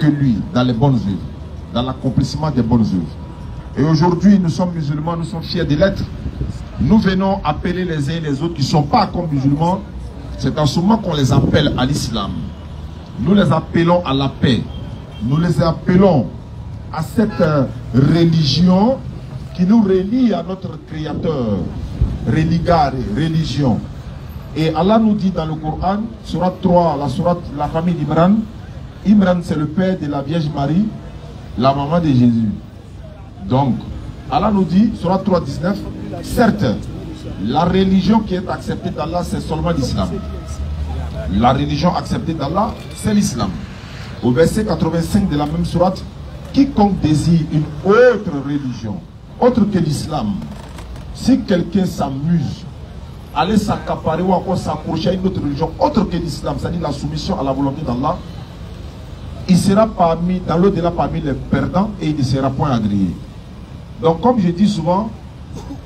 que lui dans les bonnes œuvres, dans l'accomplissement des bonnes œuvres. Et aujourd'hui, nous sommes musulmans, nous sommes fiers de l'être. Nous venons appeler les uns et les autres qui ne sont pas comme musulmans. C'est en ce moment qu'on les appelle à l'islam. Nous les appelons à la paix. Nous les appelons à cette religion qui nous relie à notre Créateur. Religare, religion. Et Allah nous dit dans le Coran, Surat 3, la famille d'Imran. Imran, c'est le père de la Vierge Marie, la maman de Jésus. Donc, Allah nous dit, Surat 3, 19, certes, la religion qui est acceptée d'Allah, c'est seulement l'islam. La religion acceptée d'Allah, c'est l'islam. Au verset 85 de la même sourate, quiconque désire une autre religion, autre que l'islam, si quelqu'un s'amuse, aller s'accaparer ou encore s'accrocher à une autre religion, autre que l'islam, c'est-à-dire la soumission à la volonté d'Allah, il sera parmi, dans l'au-delà parmi les perdants et il ne sera point agréé. Donc comme je dis souvent,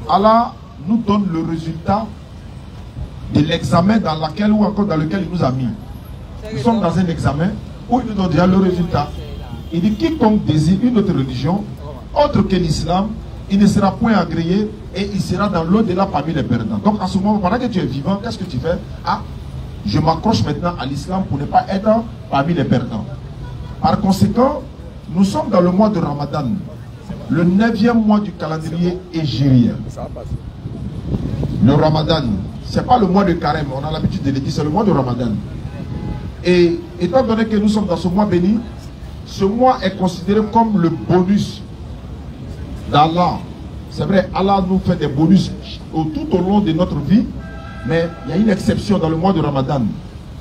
Allah nous donne le résultat de l'examen dans lequel ou encore dans lequel il nous a mis. Nous sommes dans un examen où il nous donne déjà le résultat. Il dit quiconque désire une autre religion, autre que l'islam, il ne sera point agréé et il sera dans l'au-delà parmi les perdants. Donc à ce moment, pendant que tu es vivant, qu'est-ce que tu fais? Ah, je m'accroche maintenant à l'islam pour ne pas être parmi les perdants. Par conséquent, nous sommes dans le mois de Ramadan, le 9e mois du calendrier hégirien. Le Ramadan, ce n'est pas le mois de carême, on a l'habitude de le dire, c'est le mois de Ramadan. Et étant donné que nous sommes dans ce mois béni, ce mois est considéré comme le bonus d'Allah. C'est vrai, Allah nous fait des bonus tout au long de notre vie, mais il y a une exception dans le mois de Ramadan.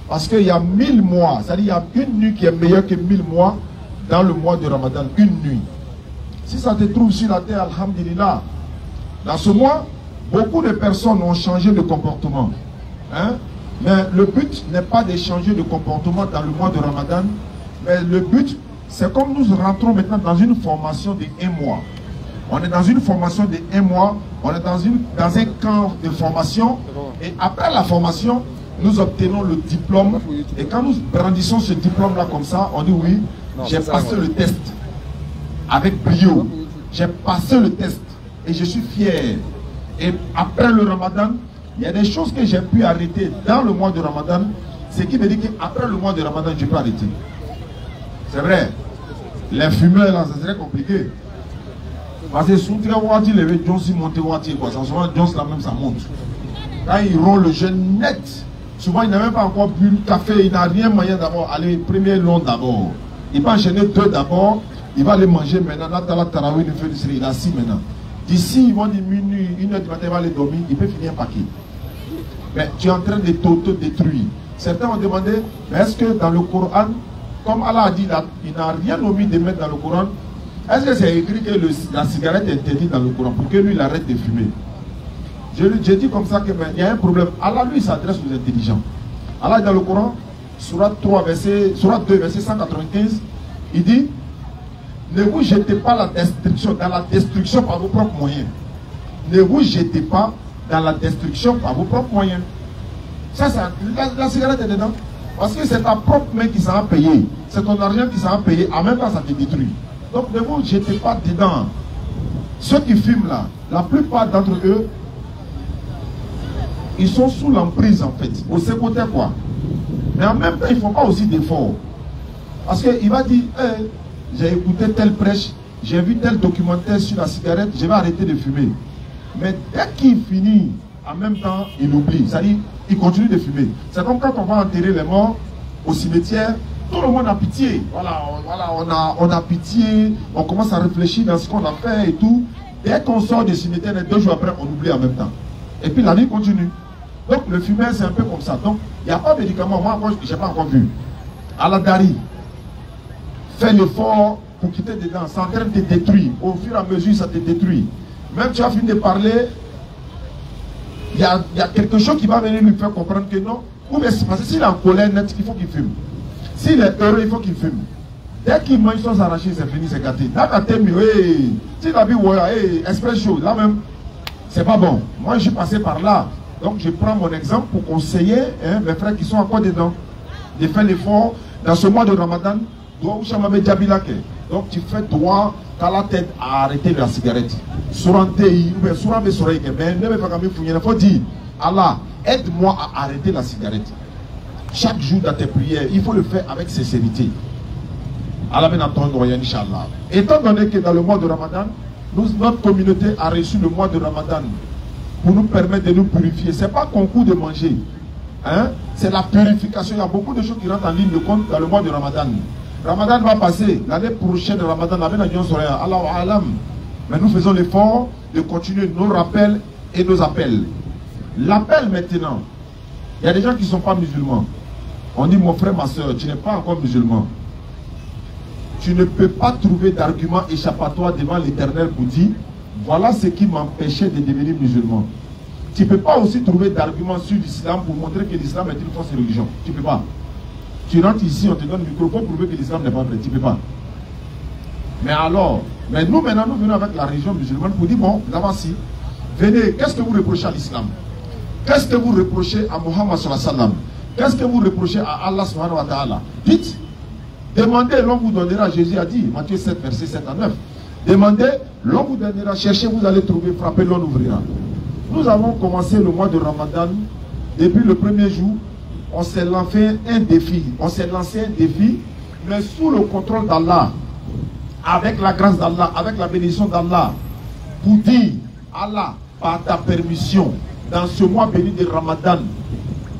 Parce qu'il y a 1000 mois, c'est-à-dire il y a une nuit qui est meilleure que 1000 mois dans le mois de Ramadan, une nuit. Si ça te trouve sur la terre, alhamdulillah, dans ce mois, beaucoup de personnes ont changé de comportement. Hein? Mais le but n'est pas de changer de comportement dans le mois de Ramadan, mais le but, c'est comme nous rentrons maintenant dans une formation de 1 mois. On est dans une formation de 1 mois, on est dans un camp de formation, et après la formation, nous obtenons le diplôme, et quand nous brandissons ce diplôme-là comme ça, on dit oui, j'ai passé le test avec brio, j'ai passé le test, et je suis fier. Et après le Ramadan, il y a des choses que j'ai pu arrêter dans le mois de Ramadan, ce qui veut dire qu'après le mois de Ramadan, je peux arrêter. C'est vrai, les fumeurs là, ça serait compliqué. Parce que souvent, les Jones montent, quoi. Souvent, Jones là même, ça monte. Quand ils roulent le jeûne net, souvent, il n'a même pas encore bu le café, il n'a rien moyen d'abord. Allez, premier long d'abord. Il va enchaîner 2 d'abord, il va les manger maintenant. Là, dans la tarawih, il a 6 maintenant. D'ici, ils vont dire minuit, 1h du matin, il va aller dormir, il peut finir un paquet. Mais tu es en train de t'auto-détruire. Certains ont demandé, mais est-ce que dans le Coran, comme Allah a dit, là, il n'a rien omis de mettre dans le Coran, est-ce que c'est écrit que la cigarette est interdite dans le Coran pour que lui, il arrête de fumer? Je dis comme ça qu'il y a un problème. Allah, lui, s'adresse aux intelligents. Allah, dans le Coran, Surat 2, verset 195, il dit, ne vous jetez pas dans la destruction par vos propres moyens. Ne vous jetez pas dans la destruction par vos propres moyens. Ça, la cigarette est dedans. Parce que c'est ta propre main qui s'en a payé. C'est ton argent qui s'en a payé. En même temps, ça te détruit. Donc, ne vous jetez pas dedans. Ceux qui fument là, la plupart d'entre eux, ils sont sous l'emprise en fait. Au côté quoi. Mais en même temps, ils ne font pas aussi d'efforts. Parce qu'il va dire, hey, j'ai écouté telle prêche, j'ai vu tel documentaire sur la cigarette, je vais arrêter de fumer. Mais dès qu'il finit, en même temps, il oublie. C'est-à-dire, il continue de fumer. C'est comme quand on va enterrer les morts au cimetière, tout le monde a pitié. Voilà, on a pitié, on commence à réfléchir dans ce qu'on a fait et tout. Dès qu'on sort du cimetière, 2 jours après, on oublie en même temps. Et puis la vie continue. Donc le fumeur, c'est un peu comme ça. Donc, il n'y a pas de médicament. Moi, je n'ai pas encore vu. Aladari, fais l'effort pour quitter dedans. C'est en train de te détruire. Au fur et à mesure, ça te détruit. Même tu as fini de parler, il y a quelque chose qui va venir lui faire comprendre que non. Ou bien c'est parce que s'il est en colère net, il faut qu'il fume. S'il est heureux, il faut qu'il fume. Dès qu'il mange son arraché, c'est fini, c'est gâté. Là, quand t'es mieux, s'il a vu, express chaud, là même, c'est pas bon. Moi, je suis passé par là. Donc, je prends mon exemple pour conseiller mes frères qui sont encore dedans. De faire l'effort dans ce mois de Ramadan Donc tu fais droit qu'à la tête à arrêter la cigarette. Il faut dire, Allah, aide-moi à arrêter la cigarette. Chaque jour dans tes prières, il faut le faire avec sincérité. Allah ben attendre, Inch'Allah. Étant donné que dans le mois de Ramadan, notre communauté a reçu le mois de Ramadan pour nous permettre de nous purifier. Ce n'est pas concours de manger. Hein? C'est la purification. Il y a beaucoup de choses qui rentrent en ligne de compte dans le mois de Ramadan. Ramadan va passer. L'année prochaine, Ramadan, Allah alam. Mais nous faisons l'effort de continuer nos rappels et nos appels. L'appel maintenant, il y a des gens qui ne sont pas musulmans. On dit, mon frère, ma soeur, tu n'es pas encore musulman. Tu ne peux pas trouver d'argument échappatoire devant l'Éternel pour dire, voilà ce qui m'empêchait de devenir musulman. Tu ne peux pas aussi trouver d'argument sur l'islam pour montrer que l'islam est une fausse religion. Tu ne peux pas. Tu rentres ici, on te donne le micro pour prouver que l'islam n'est pas vrai. Tu ne peux pas. Mais alors, nous maintenant, nous venons avec la religion musulmane pour dire, bon, d'abord si, venez, qu'est-ce que vous reprochez à l'islam? Qu'est-ce que vous reprochez à Muhammad sallallahu alayhi wa sallam? Qu'est-ce que vous reprochez à Allah subhanahu wa ta'ala? Dites, demandez, l'on vous donnera. Jésus a dit, Matthieu 7, verset 7 à 9. Demandez, l'on vous donnera. Cherchez, vous allez trouver. Frappez, l'on ouvrira. Nous avons commencé le mois de Ramadan. Depuis le premier jour, on s'est lancé un défi. On s'est lancé un défi, mais sous le contrôle d'Allah, avec la grâce d'Allah, avec la bénédiction d'Allah, pour dire, Allah, par ta permission, dans ce mois béni de Ramadan,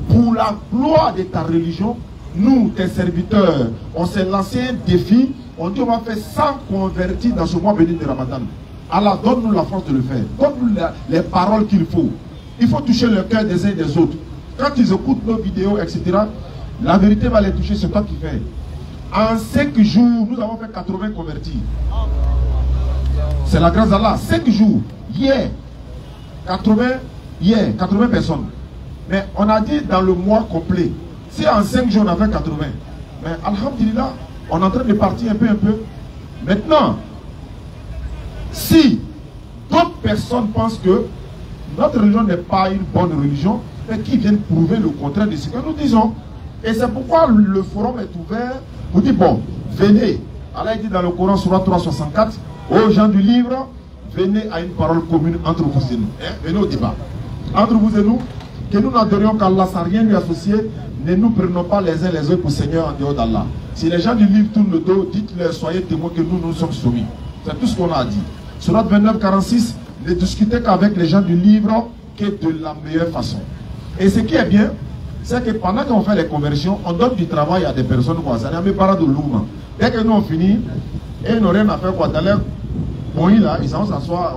pour la gloire de ta religion, nous, tes serviteurs, on s'est lancé un défi. On dit on va faire 100 convertis dans ce mois béni de Ramadan. Allah, donne-nous la force de le faire. Donne-nous les paroles qu'il faut. Il faut toucher le cœur des uns et des autres. Quand ils écoutent nos vidéos, etc., la vérité va les toucher, c'est toi qui fais. En 5 jours, nous avons fait 80 convertis. C'est la grâce d'Allah. 5 jours. Hier, 80 personnes. Mais on a dit dans le mois complet. Si en 5 jours on a fait 80, mais alhamdulillah, on est en train de partir un peu. Maintenant, si d'autres personnes pensent que notre religion n'est pas une bonne religion, mais qui viennent prouver le contraire de ce que nous disons. Et c'est pourquoi le forum est ouvert pour dire, bon, venez. Allah dit dans le Coran, Surah 364, aux gens du livre, venez à une parole commune entre vous et nous. Venez au débat. Entre vous et nous, que nous n'adorions qu'Allah sans rien lui associer, ne nous prenons pas les uns les autres pour Seigneur en dehors d'Allah. Si les gens du livre tournent le dos, dites-leur, soyez témoins que nous sommes soumis. C'est tout ce qu'on a dit. Surat 29, 46, ne discutez qu'avec les gens du livre que de la meilleure façon. Et ce qui est bien, c'est que pendant qu'on fait les conversions, on donne du travail à des personnes quoi. Ça n'est même pas de l'ouma. Dès que nous on finit, et ils n'ont rien à faire quoi. Dans l'air, bon, là, ils vont s'asseoir,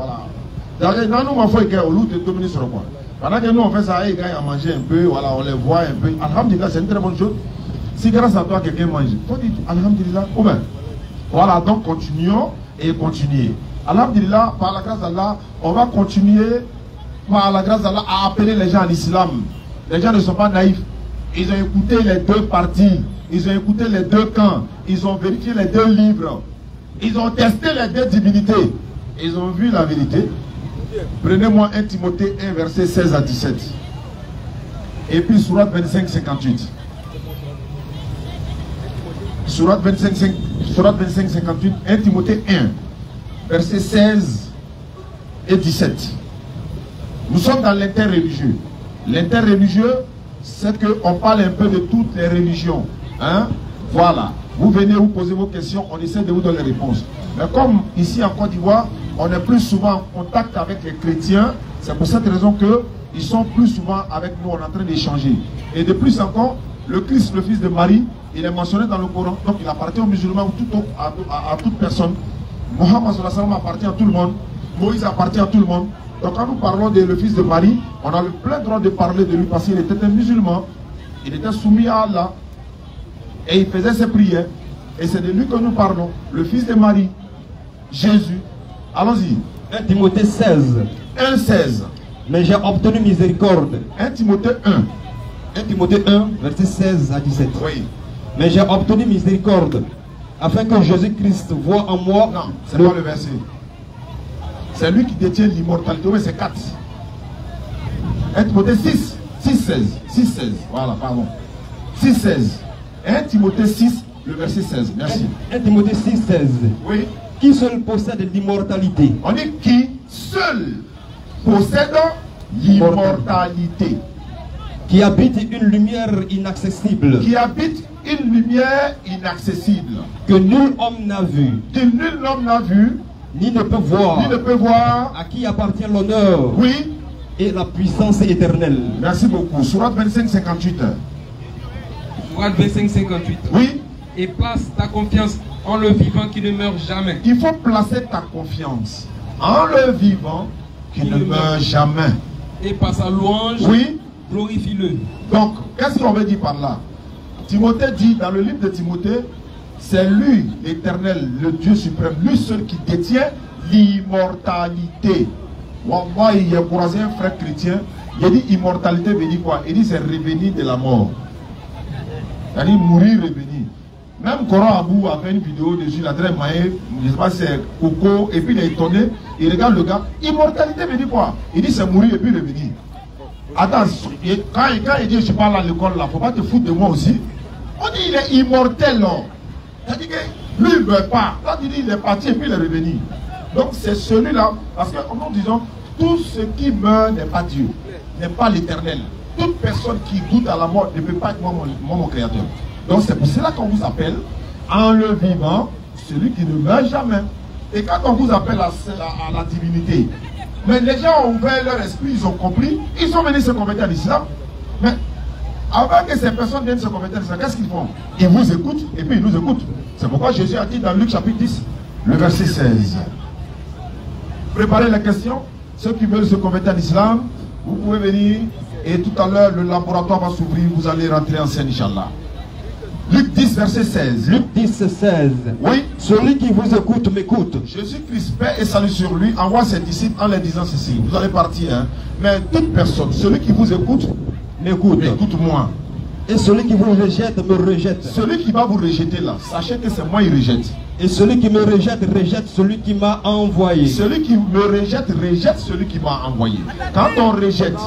voilà. Dans nous, on fait au lieu de 2 minutes sur le coin. Pendant que nous on fait ça, ils gagnent à manger un peu, voilà, on les voit un peu. Alhamdulillah, c'est une très bonne chose. Si grâce à toi quelqu'un mange, il faut dire Alhamdulillah. Oh ben, voilà, donc continuons et continuez. Alhamdulillah, par la grâce d'Allah, on va continuer par la grâce d'Allah à appeler les gens à l'islam. Les gens ne sont pas naïfs. Ils ont écouté les 2 parties, ils ont écouté les 2 camps, ils ont vérifié les 2 livres, ils ont testé les 2 divinités, ils ont vu la vérité. Prenez-moi 1 Timothée 1, verset 16 à 17. Et puis Surat 25, 58. Surat 25, 58, 1 Timothée 1, verset 16 et 17. Nous sommes dans l'interreligieux. L'interreligieux, c'est qu'on parle un peu de toutes les religions. Hein? Voilà. Vous venez, vous posez vos questions, on essaie de vous donner les réponses. Mais comme ici en Côte d'Ivoire, on est plus souvent en contact avec les chrétiens, c'est pour cette raison qu'ils sont plus souvent avec nous, on est en train d'échanger. Et de plus encore, le Christ, le fils de Marie, il est mentionné dans le Coran, donc il appartient aux musulmans ou à toute personne. Mohammed sallallahu alayhi wa sallam appartient à tout le monde, Moïse appartient à tout le monde. Donc quand nous parlons de le fils de Marie, on a le plein droit de parler de lui parce qu'il était un musulman, il était soumis à Allah, et il faisait ses prières, et c'est de lui que nous parlons, le fils de Marie, Jésus. Allons-y. 1 Timothée 16. 1, 16. Mais j'ai obtenu miséricorde. 1 Timothée 1. 1 Timothée 1, verset 16 à 17. Oui. Mais j'ai obtenu miséricorde, afin que Jésus-Christ voie en moi... Non, c'est pas le verset. C'est lui qui détient l'immortalité. Oui, c'est 4. 1 Timothée 6, 16. Voilà, pardon. 6, 16. 1 Timothée 6, Le verset 16, merci. 1 Timothée 6, 16. Oui. Qui seul possède l'immortalité? On dit qui seul possède l'immortalité. Qui habite une lumière inaccessible. Qui habite une lumière inaccessible. Que nul homme n'a vu. Que nul homme n'a vu. Ni ne peut voir. Ni ne peut voir. À qui appartient l'honneur. Oui. Et la puissance éternelle. Merci beaucoup. Sourate 25, 58. Sourate 25, 58. Oui. Et place ta confiance en le vivant qui ne meurt jamais. Il faut placer ta confiance en le vivant qui ne meurt jamais. Et par sa louange, oui, glorifie-le. Donc, qu'est-ce qu'on veut dire par là? Timothée dit dans le livre de Timothée, c'est lui, l'Éternel, le Dieu suprême, lui seul qui détient l'immortalité. Moi, il y a croisé un frère chrétien, il a dit immortalité veut dire quoi? Il dit c'est revenir de la mort. C'est-à-dire mourir, revenir. Même Coran Abou a fait une vidéo dessus, la très maïe, je ne sais pas si c'est Coco, et puis il est étonné, il regarde le gars. Immortalité veut dire quoi? Il dit c'est mourir et puis revenir. Attends, quand il dit je parle à l'école là, il ne faut pas te foutre de moi aussi. On dit il est immortel là. C'est-à-dire que lui il ne meurt pas. Quand il dit il est parti et puis il est revenu. Donc c'est celui-là, parce que nous disons, tout ce qui meurt n'est pas Dieu, n'est pas l'Éternel. Toute personne qui goûte à la mort ne peut pas être moi mon créateur. Donc c'est pour cela qu'on vous appelle en le vivant, celui qui ne meurt jamais. Et quand on vous appelle à la divinité, mais les gens ont ouvert leur esprit, ils ont compris, ils sont venus se convertir à l'islam. Mais avant que ces personnes viennent se convertir à l'islam, qu'est-ce qu'ils font? Ils vous écoutent et puis ils nous écoutent. C'est pourquoi Jésus a dit dans Luc chapitre 10, le verset 16. Préparez la question. Ceux qui veulent se convertir à l'islam, vous pouvez venir et tout à l'heure le laboratoire va s'ouvrir, vous allez rentrer en scène, Inch'Allah. Luc 10, verset 16. Luc 10, 16. Oui. Celui qui vous écoute m'écoute. Jésus-Christ, paix et salut sur lui, envoie ses disciples en leur disant ceci. Vous allez partir, hein. Mais toute personne, celui qui vous écoute, m'écoute. Écoute-moi. Et celui qui vous rejette me rejette. Celui qui va vous rejeter là, sachez que c'est moi, il rejette. Et celui qui me rejette, rejette celui qui m'a envoyé. Celui qui me rejette, rejette celui qui m'a envoyé. Quand on rejette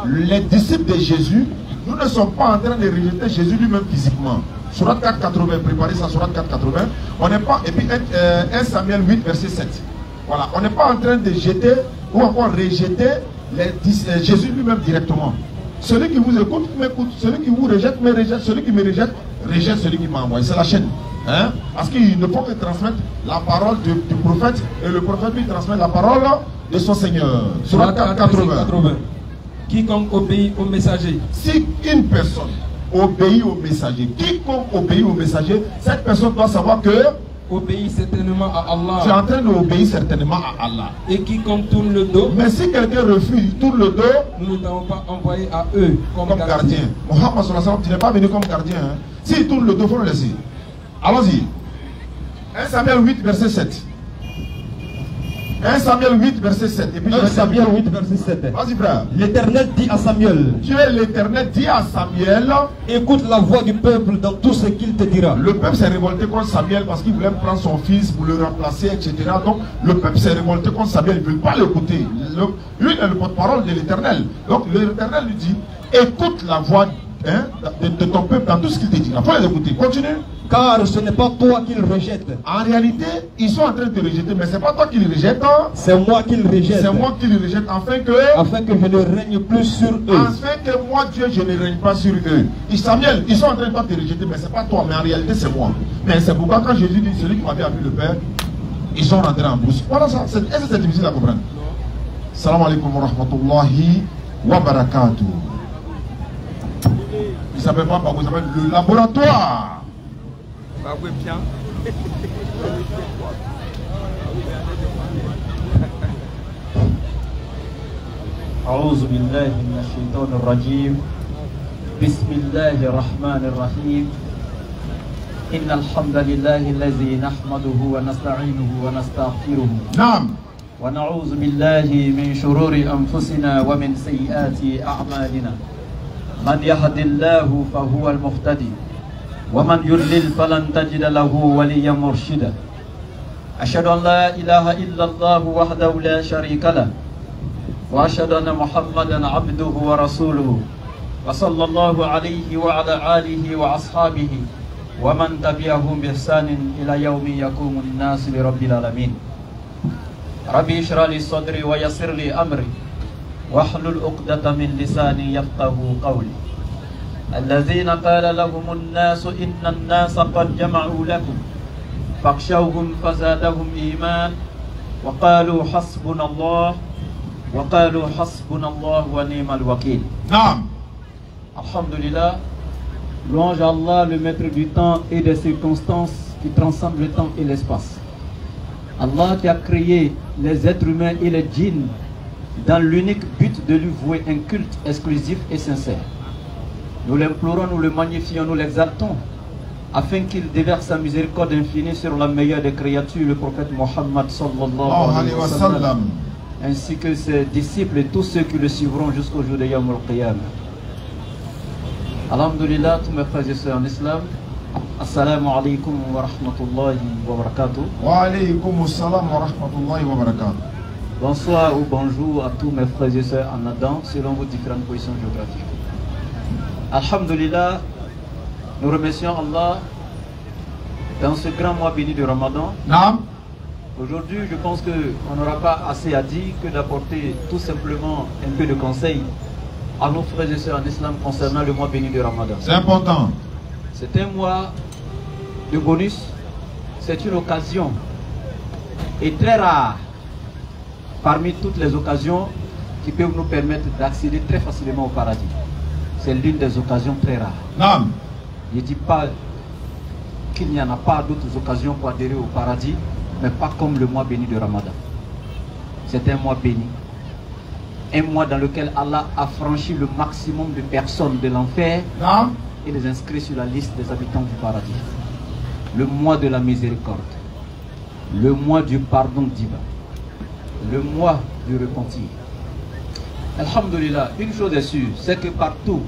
les disciples de Jésus, nous ne sommes pas en train de rejeter Jésus lui-même physiquement. Surat 4.80, préparez ça, Surat 4.80. On n'est pas, et puis 1 Samuel 8, verset 7. Voilà, on n'est pas en train de jeter ou encore rejeter Jésus lui-même directement. Celui qui vous écoute, m'écoute. Celui qui vous rejette, me rejette. Celui qui me rejette, rejette celui qui m'a envoyé. C'est la chaîne. Hein? Parce qu'il ne faut que transmettre la parole du prophète et le prophète lui transmet la parole de son Seigneur. Surat 4.80. Quiconque obéit au messager. Si une personne obéit au messager, quiconque obéit au messager, cette personne doit savoir que obéit certainement à Allah. tu es en train d'obéir certainement à Allah. Et quiconque tourne le dos, mais si quelqu'un refuse, tourne le dos, nous ne t'avons pas envoyé à eux comme gardien. Mohammed sallallahu alayhi wa sallam, tu n'es pas venu comme gardien. Hein. S'il tourne le dos, il faut le laisser. Allons-y. 1 Samuel 8, verset 7. 1 Samuel 8, verset 7. Et puis 1 Samuel 8, verset 7. Vas-y, frère. L'Éternel dit à Samuel. Dieu, l'Éternel, dit à Samuel. Écoute la voix du peuple dans tout ce qu'il te dira. Le peuple s'est révolté contre Samuel parce qu'il voulait prendre son fils pour le remplacer, etc. Donc, le peuple s'est révolté contre Samuel. Il ne veut pas l'écouter. Lui, il est le porte-parole de l'Éternel. Donc, l'Éternel lui dit, écoute la voix de ton peuple dans tout ce qu'il te dira. Il faut les écouter. Continue. Car ce n'est pas toi qu'il rejette. En réalité, ils sont en train de te rejeter, mais ce n'est pas toi qui les rejette. C'est moi qui les rejette. C'est moi qui les rejette, afin que je ne règne plus sur eux. Afin que moi, Dieu, je ne règne pas sur eux. Et Samuel, ils sont en train de te rejeter, mais ce n'est pas toi, mais en réalité, c'est moi. Mais c'est pourquoi quand Jésus dit, celui qui m'avait vu le Père, ils sont rentrés en brousse. Voilà ça. Est-ce que c'est difficile à comprendre? Salam alaikum wa rahmatullahi wa barakatuh. Il ne s'appelle pas Babou, il s'appelle le laboratoire. أعوذ بالله من الشيطان الرجيم بسم الله الرحمن الرحيم إن الحمد لله الذي نحمده ونستعينه ونستغفره نعم ونعوذ بالله من شرور أنفسنا ومن سيئات أعمالنا من يهد الله فهو المهتدي ومن يضلل فلن تجد له وليا مرشدا أشهد أن لا إله إلا الله وحده لا شريك له وأشهد أن محمدا عبده ورسوله وصلى الله عليه وعلى آله وأصحابه ومن تبعهم بإحسان إلى يوم يقوم الناس لرب العالمين. ربي اشرح لي صدري ويسر لي أمري واحلل عقدة من لساني يفقهوا قولي. الذين قال لهم الناس إن الناس قد جمعوا لكم فاخشوهم فزادهم إيمان وقالوا حسبنا الله ونعم الوكيل. نعم. Alhamdulillah, louange à Allah, le maître du temps et des circonstances qui transcendent le temps et l'espace. Allah qui a créé les êtres humains et les djinns dans l'unique but de lui vouer un culte exclusif et sincère. Nous l'implorons, nous le magnifions, nous l'exaltons, afin qu'il déverse sa miséricorde infinie sur la meilleure des créatures, le prophète Mohammed sallallahu alayhi wa sallam, ainsi que ses disciples et tous ceux qui le suivront jusqu'au jour de Yawm al-Qiyamah. Alhamdulillah, tous mes frères et sœurs en islam, assalamu alaikum wa rahmatullahi wa barakatuh. Wa alaykum assalam wa rahmatullahi wa barakatuh. Bonsoir ou bonjour à tous mes frères et sœurs en Adam, selon vos différentes positions géographiques. Alhamdulillah, nous remercions Allah dans ce grand mois béni de Ramadan. Naam. Aujourd'hui, je pense qu'on n'aura pas assez à dire que d'apporter tout simplement un peu de conseils à nos frères et sœurs en islam concernant le mois béni de Ramadan. C'est important. C'est un mois de bonus, c'est une occasion et très rare parmi toutes les occasions qui peuvent nous permettre d'accéder très facilement au paradis. C'est l'une des occasions très rares. Naam. Je ne dis pas qu'il n'y en a pas d'autres occasions pour adhérer au paradis, mais pas comme le mois béni de Ramadan. C'est un mois béni. Un mois dans lequel Allah a franchi le maximum de personnes de l'enfer et les inscrit sur la liste des habitants du paradis. Le mois de la miséricorde, le mois du pardon divin, le mois du repentir. Alhamdulillah, une chose est sûre, c'est que partout,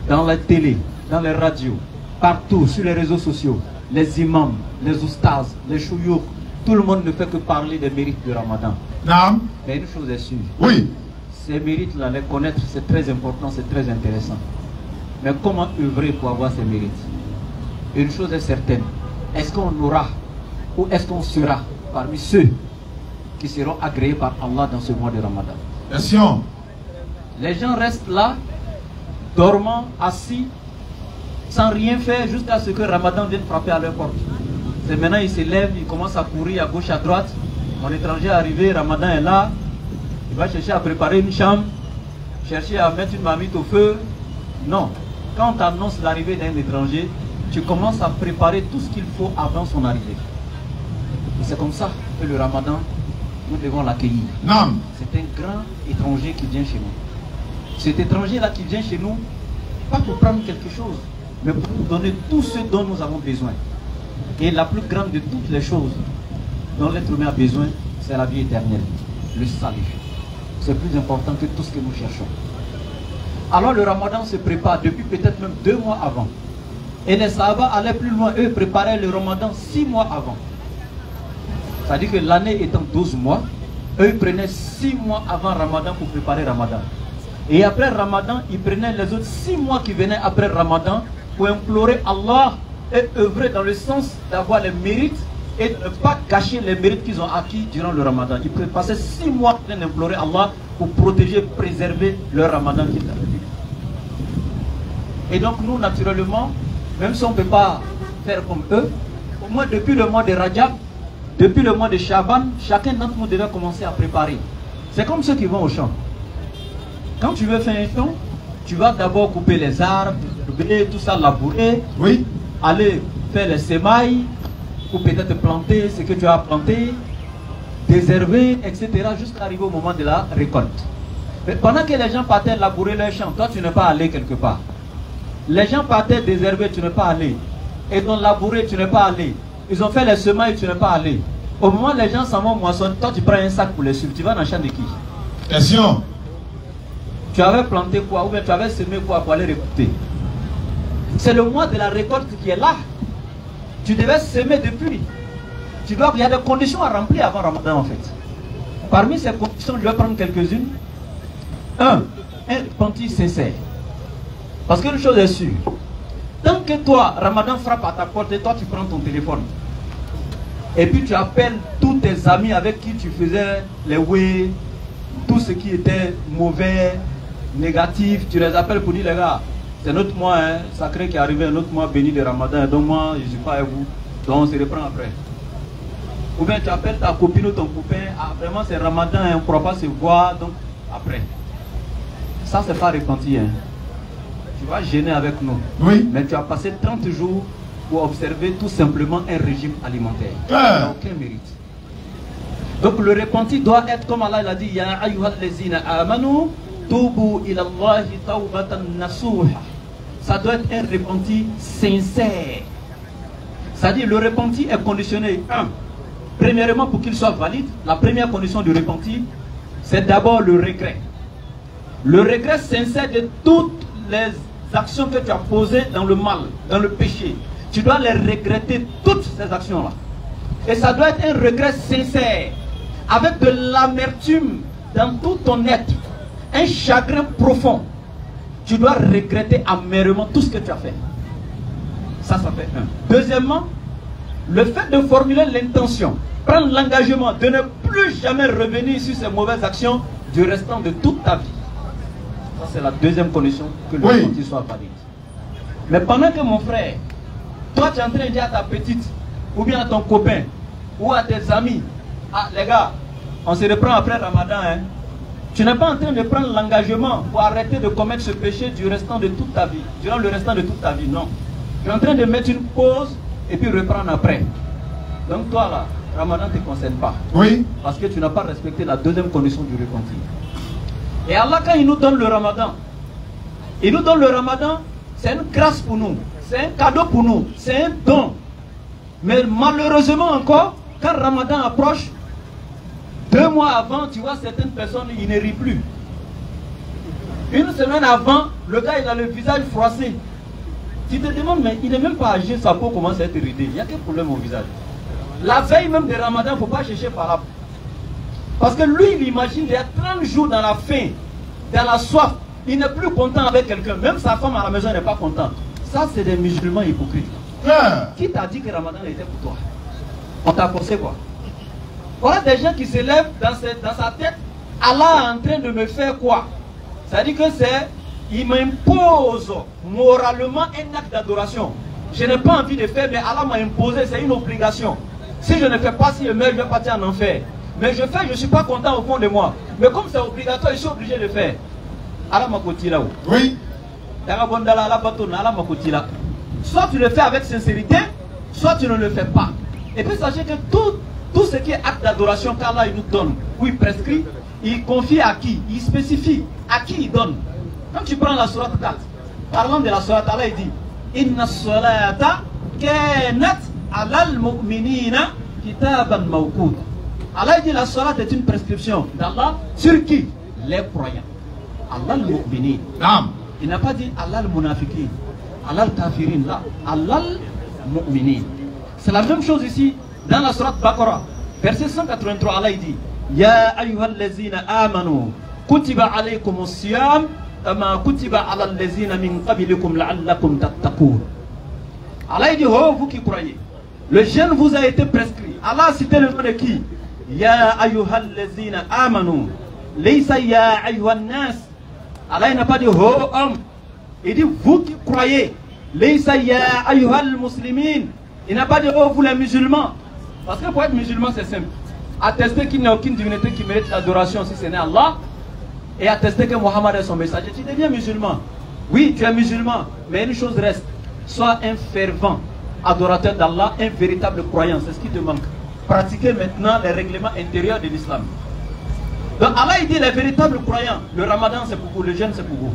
dans la télé, dans les radios, partout sur les réseaux sociaux, les imams, les oustas, les chouyouk, tout le monde ne fait que parler des mérites du Ramadan. Naam. Mais une chose est sûre. Oui. Ces mérites-là, les connaître, c'est très important, c'est très intéressant. Mais comment œuvrer pour avoir ces mérites? Une chose est certaine. Est-ce qu'on aura ou est-ce qu'on sera parmi ceux qui seront agréés par Allah dans ce mois de Ramadan? Question. Les gens restent là, dormant, assis, sans rien faire jusqu'à ce que Ramadan vienne frapper à leur porte. C'est maintenant ils se lèvent, ils commencent à courir à gauche, à droite. Mon étranger est arrivé, Ramadan est là. Il va chercher à préparer une chambre, chercher à mettre une marmite au feu. Non. Quand on annonce l'arrivée d'un étranger, tu commences à préparer tout ce qu'il faut avant son arrivée. Et c'est comme ça que le Ramadan, nous devons l'accueillir. Non. C'est un grand étranger qui vient chez nous. Cet étranger-là qui vient chez nous, pas pour prendre quelque chose, mais pour nous donner tout ce dont nous avons besoin. Et la plus grande de toutes les choses dont l'être humain a besoin, c'est la vie éternelle, le salut. C'est plus important que tout ce que nous cherchons. Alors le Ramadan se prépare depuis peut-être même 2 mois avant. Et les Sahaba allaient plus loin, eux préparaient le Ramadan 6 mois avant. C'est-à-dire que l'année étant 12 mois, eux prenaient 6 mois avant Ramadan pour préparer Ramadan. Et après Ramadan, ils prenaient les autres 6 mois qui venaient après Ramadan pour implorer Allah et œuvrer dans le sens d'avoir les mérites et de ne pas gâcher les mérites qu'ils ont acquis durant le Ramadan. Ils passaient 6 mois en train d'implorer Allah pour protéger, préserver leur Ramadan qui est arrivé. Et donc nous, naturellement, même si on ne peut pas faire comme eux, au moins depuis le mois de Rajab, depuis le mois de Shaban, chacun d'entre nous devait commencer à préparer. C'est comme ceux qui vont au champ. Quand tu veux faire un champ, tu vas d'abord couper les arbres, tout ça, labourer, Oui. aller faire les semailles, ou peut-être planter ce que tu as planté, désherber, etc., jusqu'à arriver au moment de la récolte. Mais pendant que les gens partaient labourer leur champ, toi tu n'es pas allé quelque part. Les gens partaient désherber, tu n'es pas allé. Ils ont labouré, tu n'es pas allé. Ils ont fait les semailles, tu n'es pas allé. Au moment où les gens s'en vont moissonner, toi tu prends un sac pour les suivre. Tu vas dans le champ de qui? Question. Tu avais planté quoi? Ou bien tu avais semé quoi pour aller récolter? C'est le mois de la récolte qui est là. Tu devais semer depuis. Il y a des conditions à remplir avant Ramadan en fait. Parmi ces conditions, je vais prendre quelques-unes. Un repentir sincère. Parce qu'une chose est sûre, Tant que toi, Ramadan frappe à ta porte et toi tu prends ton téléphone. Et puis tu appelles tous tes amis avec qui tu faisais les way, tout ce qui était mauvais, négatif, tu les appelles pour dire les gars, c'est notre mois sacré qui est arrivé, un autre mois béni de Ramadan, donc moi je ne suis pas avec vous, donc on se reprend après. Ou bien tu appelles ta copine ou ton copain, ah vraiment c'est Ramadan, on ne pourra pas se voir, donc après. Ça c'est pas repenti. Tu vas gêner avec nous. Oui. Mais tu as passé 30 jours pour observer tout simplement un régime alimentaire. Il n'y a aucun mérite. Donc le repenti doit être comme Allah l'a dit, Ya ayyuhal lezina amanu tubu ila Allahi tawbatan nasuha. Ça doit être un repenti sincère. C'est-à-dire le repenti est conditionné. Premièrement, pour qu'il soit valide, la première condition du repenti, c'est d'abord le regret. Le regret sincère de toutes les actions que tu as posées dans le mal, dans le péché. Tu dois les regretter, toutes ces actions-là. Et ça doit être un regret sincère, avec de l'amertume dans tout ton être, un chagrin profond. Tu dois regretter amèrement tout ce que tu as fait. Ça fait un. Deuxièmement, le fait de formuler l'intention, prendre l'engagement de ne plus jamais revenir sur ces mauvaises actions du restant de toute ta vie. Ça, c'est la deuxième condition que le repenti soit valide. Mais pendant que mon frère, toi tu es en train de dire à ta petite, ou bien à ton copain, ou à tes amis, ah les gars, on se reprend après Ramadan, tu n'es pas en train de prendre l'engagement pour arrêter de commettre ce péché du restant de toute ta vie, durant le restant de toute ta vie, non. Tu es en train de mettre une pause et puis reprendre après. Donc toi là, Ramadan ne te concerne pas. Oui. Parce que tu n'as pas respecté la deuxième condition du repentir. Et Allah, quand il nous donne le Ramadan, il nous donne le Ramadan, c'est une grâce pour nous, c'est un cadeau pour nous, c'est un don. Mais malheureusement encore, quand Ramadan approche, 2 mois avant, tu vois certaines personnes, ils ne rient plus. Une semaine avant, le gars il a le visage froissé. Tu te demandes, mais il n'est même pas âgé, sa peau commence à être ridée. Il y a quel problème au visage? La veille même de Ramadan, il ne faut pas chercher par là. Parce que lui, il imagine, il y a 30 jours dans la faim, dans la soif. Il n'est plus content avec quelqu'un. Même sa femme à la maison n'est pas contente. Ça, c'est des musulmans hypocrites. Qui t'a dit que Ramadan était pour toi? On t'a pensé quoi? Voilà des gens qui se lèvent dans sa tête. Allah est en train de me faire quoi? C'est-à-dire que c'est... Il m'impose moralement un acte d'adoration. Je n'ai pas envie de faire, mais Allah m'a imposé, c'est une obligation. Si je ne fais pas, si je meurs, je vais partir en enfer. Mais je fais, je ne suis pas content au fond de moi. Mais comme c'est obligatoire, je suis obligé de faire. Allah m'a côté là. Oui. Soit tu le fais avec sincérité, soit tu ne le fais pas. Et puis sachez que tout ce qui est acte d'adoration qu'Allah nous donne, ou il prescrit, il confie à qui? Il spécifie à qui il donne. Quand tu prends la sourate 4, parlant de la sourate, Allah il dit Inna salata kanat alal mu'minina kitaban mawqut. Allah dit la sourate est une prescription d'Allah sur qui? Les croyants. Allah al-mu'minin. Il n'a pas dit Allah al-munafiqin, Allah al-kafirin, là. Allah al-mu'minin. C'est la même chose ici dans la sourate Baqarah. Verset 183, Allah il dit Ya ayyuhal lezina amanu kutiba alaykumus siyam kama kutiba ala lezina min qablikum la'allakum tattaqun. Allah il dit oh vous qui croyez, le jeûne vous a été prescrit. Allah a cité le nom de qui? Ya ayyuhal lezina amanu. Laysa ya ayyuhan nas. Allah il n'a pas dit oh homme. Il dit vous qui croyez. Laysa ya ayyuhal muslimin. Il n'a pas dit oh vous les musulmans. Parce que pour être musulman c'est simple. Attester qu'il n'y a aucune divinité qui mérite l'adoration si ce n'est Allah. Et attester que Mohammed est son messager. Tu deviens musulman. Oui, tu es musulman. Mais une chose reste. Sois un fervent adorateur d'Allah, un véritable croyant. C'est ce qui te manque. Pratiquez maintenant les règlements intérieurs de l'islam. Donc Allah il dit les véritables croyants. Le Ramadan c'est pour vous, le jeûne c'est pour vous.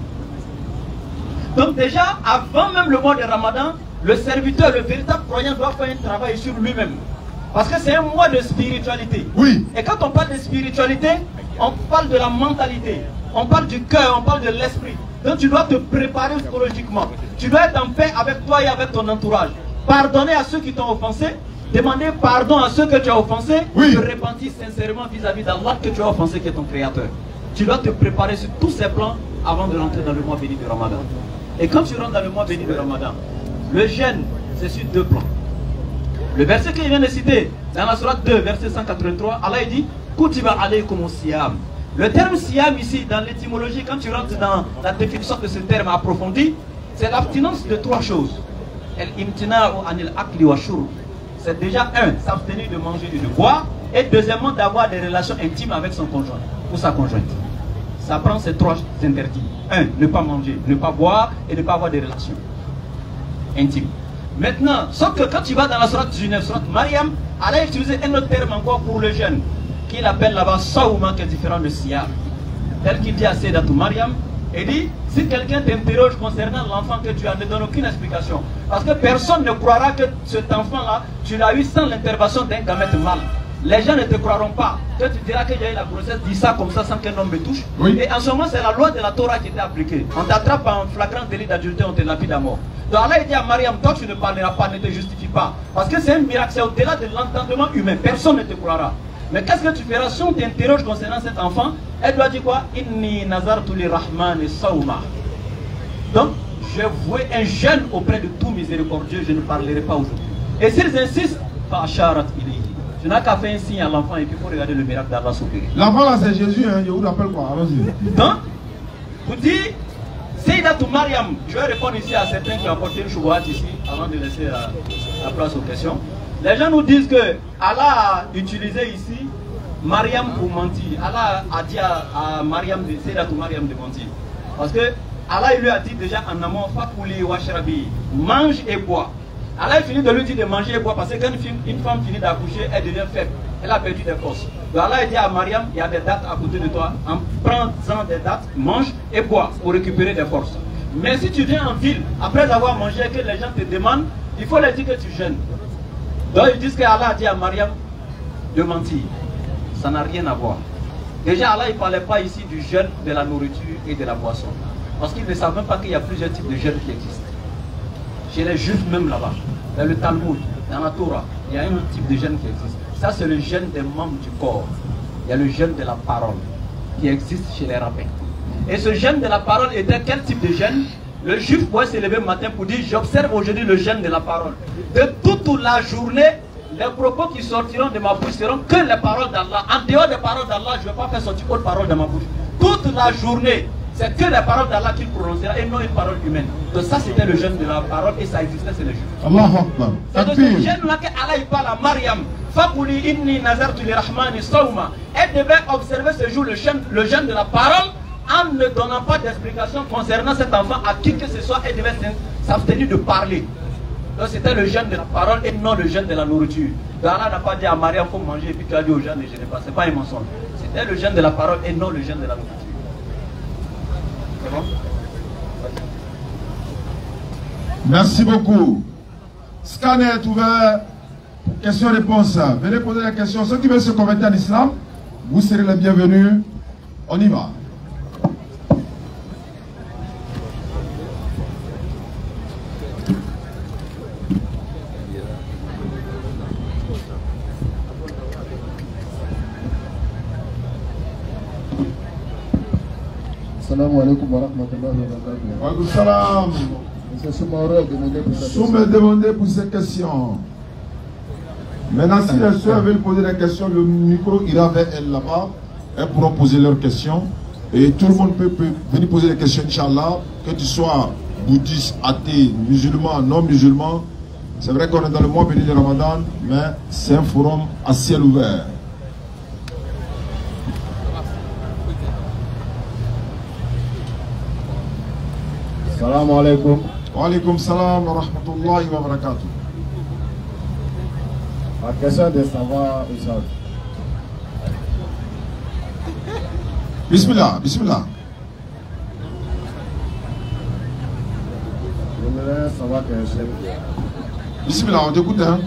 Donc déjà, avant même le mois de Ramadan, le serviteur, le véritable croyant doit faire un travail sur lui-même. Parce que c'est un mois de spiritualité. Oui. Et quand on parle de spiritualité, on parle de la mentalité, on parle du cœur, on parle de l'esprit. Donc tu dois te préparer psychologiquement. Tu dois être en paix avec toi et avec ton entourage. Pardonner à ceux qui t'ont offensé, demander pardon à ceux que tu as offensés, oui. Te repentir sincèrement vis-à-vis d'Allah que tu as offensé, qui est ton créateur. Tu dois te préparer sur tous ces plans avant de rentrer dans le mois béni de Ramadan. Et quand tu rentres dans le mois béni de Ramadan, Le jeûne, c'est sur deux plans. Le verset qu'il vient de citer, dans la sourate 2, verset 183, Allah dit Kutiba alaykum siyam. Le terme siyam ici, dans l'étymologie, quand tu rentres dans la définition de ce terme approfondi, c'est l'abstinence de trois choses. C'est déjà s'abstenir de manger et de boire, et deuxièmement, d'avoir des relations intimes avec son conjoint ou sa conjointe. Ça prend ces trois interdits. Ne pas manger, ne pas boire et ne pas avoir des relations intimes. Maintenant, sauf que quand tu vas dans la sourate 19, sourate Mariam, Allah a utilisé un autre terme encore pour le jeûne, qu'il appelle là-bas Saouma, qui est différent de Siyam. Tel qu'il dit à Sayyidatou Mariam, il dit, si quelqu'un t'interroge concernant l'enfant que tu as, ne donne aucune explication. Parce que personne ne croira que cet enfant-là, tu l'as eu sans l'intervention d'un gamète mâle. Les gens ne te croiront pas. Toi, tu diras que j'ai eu la grossesse, dis ça comme ça sans qu'un homme me touche. Oui. Et en ce moment, c'est la loi de la Torah qui était appliquée. On t'attrape en flagrant délit d'adultère, on te lapide à mort. Donc Allah dit à Mariam, toi tu ne parleras pas, ne te justifie pas. Parce que c'est un miracle, c'est au-delà de l'entendement humain. Personne ne te croira. Mais qu'est-ce que tu feras si on t'interroge concernant cet enfant? Elle doit dire quoi? Inni nazartu li rahmani sawma. Donc, je voué un jeûne auprès de tout miséricordieux, je ne parlerai pas aujourd'hui. Et s'ils insistent, fa'asharat ilayhi. Tu n'as qu'à faire un signe à l'enfant et puis il faut regarder le miracle d'Allah s'opérer. L'enfant là c'est Jésus, hein, je vous rappelle quoi? Allons-y. Donc, vous dites, Sayyidatou Mariam, je vais répondre ici à certains qui ont apporté une chououat ici, avant de laisser la place aux questions. Les gens nous disent que Allah a utilisé ici Mariam pour mentir. Allah a dit à Mariam, Sayyidatou Mariam de mentir. Parce que Allah il lui a dit déjà en amont, Fakuli washrabi, mange et bois. Allah a fini de lui dire de manger et boire parce que quand une femme finit d'accoucher, elle devient faible. Elle a perdu des forces. Donc Allah a dit à Mariam, il y a des dates à côté de toi. En prenant des dates, mange et bois pour récupérer des forces. Mais si tu viens en ville, après avoir mangé et que les gens te demandent, il faut leur dire que tu jeûnes. Donc ils disent que Allah a dit à Mariam de mentir. Ça n'a rien à voir. Déjà Allah il ne parlait pas ici du jeûne, de la nourriture et de la boisson. Parce qu'ils ne savent même pas qu'il y a plusieurs types de jeûnes qui existent. Chez les juifs même là-bas, dans le Talmud, dans la Torah, il y a un autre type de jeûne qui existe. Ça c'est le jeûne des membres du corps. Il y a le jeûne de la parole qui existe chez les rabbins. Et ce jeûne de la parole était quel type de jeûne? Le juif pouvait se lever le matin pour dire j'observe aujourd'hui le jeûne de la parole. De toute la journée, les propos qui sortiront de ma bouche seront que les paroles d'Allah. En dehors des paroles d'Allah, je ne vais pas faire sortir autre parole de ma bouche. Toute la journée, c'est que les paroles d'Allah qu'il prononcera et non une parole humaine. Donc ça c'était le jeûne de la parole et ça existait chez les juifs. C'est de ce jeûne-là que Allah parle à Mariam. Fakuli inni nazartu li rahmani sawma. Elle devait observer ce jour le jeûne de la parole en ne donnant pas d'explication concernant cet enfant à qui que ce soit. Elle devait s'abstenir de parler. Donc c'était le jeûne de la parole et non le jeûne de la nourriture. Donc Allah n'a pas dit à Mariam il faut manger et puis tu as dit aux gens ne jeûnez pas. Ce n'est pas un mensonge. C'était le jeûne de la parole et non le jeûne de la nourriture. C'est bon? Merci beaucoup. Scanner est ouvert pour questions-réponses. Venez poser la question. Ceux qui veulent se convertir en islam, vous serez les bienvenus. On y va. Assalamu alaikum wa rahmatullahi wa barakatuh. Salam. Monsieur Soumaoro a demandé pour sa Vous me demandez pour ces questions. Maintenant, si les soeurs veulent poser des questions, le micro ira vers elles là-bas. Elles pourront poser leurs questions. Et tout le monde peut venir poser des questions, Inch'Allah. Que tu sois bouddhiste, athée, musulman, non musulman. C'est vrai qu'on est dans le mois béni de Ramadan, mais c'est un forum à ciel ouvert. Salam alaikum. Wa alaikum salam wa rahmatullahi wa barakatuh. La question de savoir, Richard. Bismillah, bismillah. J'aimerais savoir quelque chose. Bismillah, on t'écoute, hein?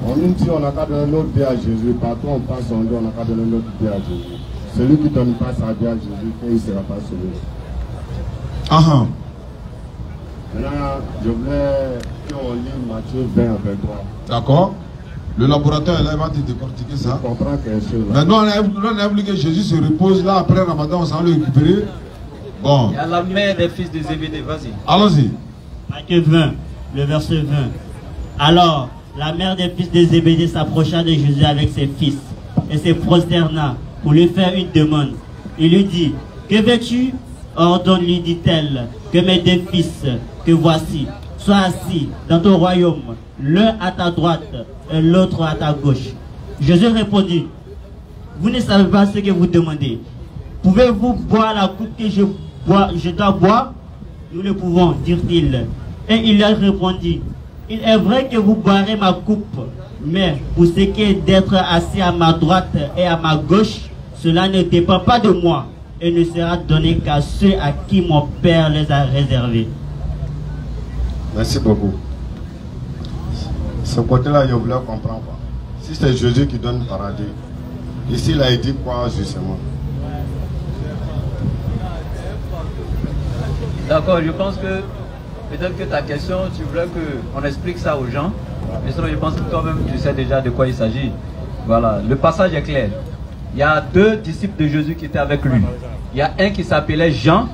On nous dit on n'a qu'à donner notre vie à Jésus. Partout on passe, on dit on n'a qu'à donner notre vie à Jésus. Celui qui ne donne pas sa vie à Jésus, il ne sera pas sauvé. Maintenant, je voulais qu'on lit Matthieu 20 à 23. D'accord. Le laboratoire est là, il va te décortiquer ça. Je comprends quelque chose. Maintenant, on a voulu que Jésus se repose là, après Ramadan, on s'en va le récupérer. Bon. Il y a la mère des fils de Zébédée, vas-y. Allons-y. Matthieu 20, le verset 20. Alors, la mère des fils de Zébédée s'approcha de Jésus avec ses fils et se prosterna pour lui faire une demande. Il lui dit, que veux-tu? Ordonne-lui, dit-elle, que mes deux fils, que voici, soient assis dans ton royaume, l'un à ta droite et l'autre à ta gauche. Jésus répondit, vous ne savez pas ce que vous demandez. Pouvez-vous boire la coupe que je dois boire? Nous le pouvons, dirent-ils. Et il leur répondit, il est vrai que vous boirez ma coupe, mais pour ce qui est d'être assis à ma droite et à ma gauche, cela ne dépend pas de moi et ne sera donné qu'à ceux à qui mon Père les a réservés. Merci beaucoup. Ce côté-là, je voulais comprendre. Si c'est Jésus qui donne le paradis, ici il a dit quoi justement? D'accord, je pense que peut-être que ta question, tu voulais qu'on explique ça aux gens. Mais sinon, je pense que toi-même, tu sais déjà de quoi il s'agit. Voilà, le passage est clair. Il y a deux disciples de Jésus qui étaient avec lui. Il y a un qui s'appelait Jean,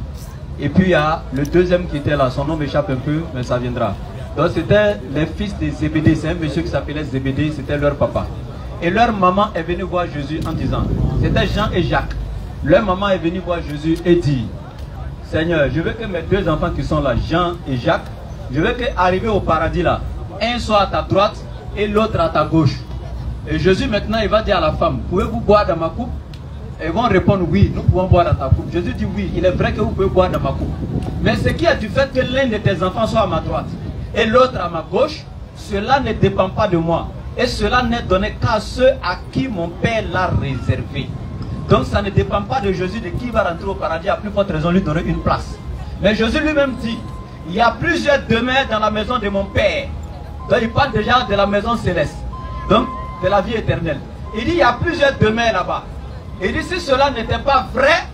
et puis il y a le deuxième qui était là. Son nom m'échappe un peu, mais ça viendra. Donc c'était les fils de Zébédée. C'est un monsieur qui s'appelait Zébédée, c'était leur papa. Et leur maman est venue voir Jésus en disant, c'était Jean et Jacques. Leur maman est venue voir Jésus et dit, Seigneur, je veux que mes deux enfants qui sont là, Jean et Jacques, je veux qu'arriver au paradis là, un soit à ta droite et l'autre à ta gauche. Et Jésus maintenant, il va dire à la femme, pouvez-vous boire dans ma coupe? Et ils vont répondre, oui, nous pouvons boire dans ta coupe. Jésus dit, oui, il est vrai que vous pouvez boire dans ma coupe. Mais ce qui est du fait que l'un de tes enfants soit à ma droite et l'autre à ma gauche, cela ne dépend pas de moi. Et cela n'est donné qu'à ceux à qui mon Père l'a réservé. Donc ça ne dépend pas de Jésus de qui va rentrer au paradis, à plus forte raison lui donner une place. Mais Jésus lui-même dit, il y a plusieurs demeures dans la maison de mon Père. Donc il parle déjà de la maison céleste, donc de la vie éternelle. Il dit, il y a plusieurs demeures là-bas. Il dit, si cela n'était pas vrai,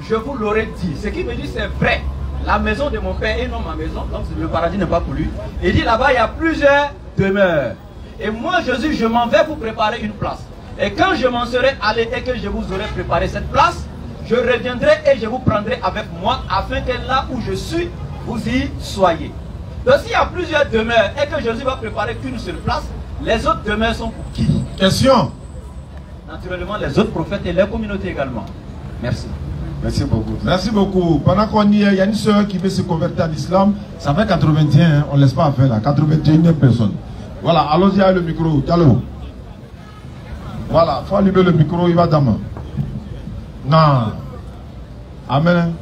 je vous l'aurais dit. Ce qui me dit, c'est vrai. La maison de mon Père et non ma maison, donc le paradis n'est pas pour lui. Il dit, là-bas, il y a plusieurs demeures. Et moi, Jésus, je m'en vais vous préparer une place. Et quand je m'en serai allé et que je vous aurai préparé cette place, je reviendrai et je vous prendrai avec moi afin que là où je suis, vous y soyez. Donc s'il y a plusieurs demeures et que Jésus va préparer qu'une seule place, les autres demeures sont pour qui? Question. Naturellement, les autres prophètes et les communautés également. Merci. Merci beaucoup. Merci beaucoup. Pendant qu'on y est, il y a une soeur qui veut se convertir à l'islam. Ça fait 81, hein, on ne laisse pas faire là. 81 personnes. Voilà, allons-y avec le micro. Allô. Voilà, il faut allumer le micro, il va d'amant. Non. Amen.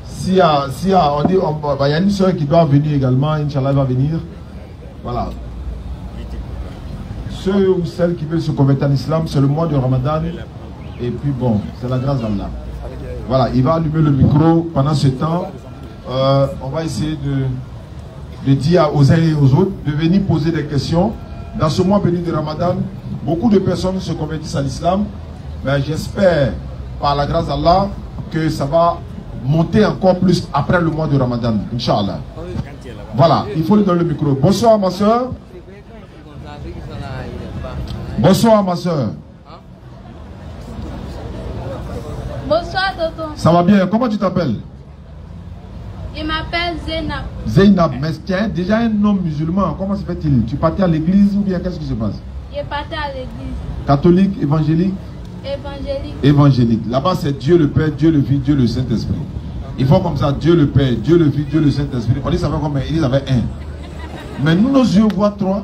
Si y a, on dit, il y a une soeur qui doit venir également, Inch'Allah, elle va venir. Voilà. Ceux ou celles qui veulent se convertir en islam, c'est le mois de Ramadan. Et puis bon, c'est la grâce d'Allah. Voilà, il va allumer le micro pendant ce temps. On va essayer de dire aux uns et aux autres de venir poser des questions. Dans ce mois béni de Ramadan, beaucoup de personnes se convertissent à l'islam. Mais j'espère, par la grâce d'Allah, que ça va monter encore plus après le mois de Ramadan. Inch'Allah. Voilà, il faut lui donner le micro. Bonsoir ma soeur. Bonsoir ma soeur. Bonsoir tonton. Ça va bien, comment tu t'appelles? Il m'appelle Zeynab. Zeynab, mais tu es déjà un homme musulman, comment se fait-il? Tu partais à l'église ou bien qu'est-ce qui se passe? Je partais à l'église. Catholique, évangélique? Évangélique. Évangélique. Là-bas c'est Dieu le Père, Dieu le Fils, Dieu le Saint-Esprit. Il faut comme ça, Dieu le Père, Dieu le Fils, Dieu le Saint-Esprit. On dit ça fait combien? Il avait un. Mais nous, nos yeux voient trois.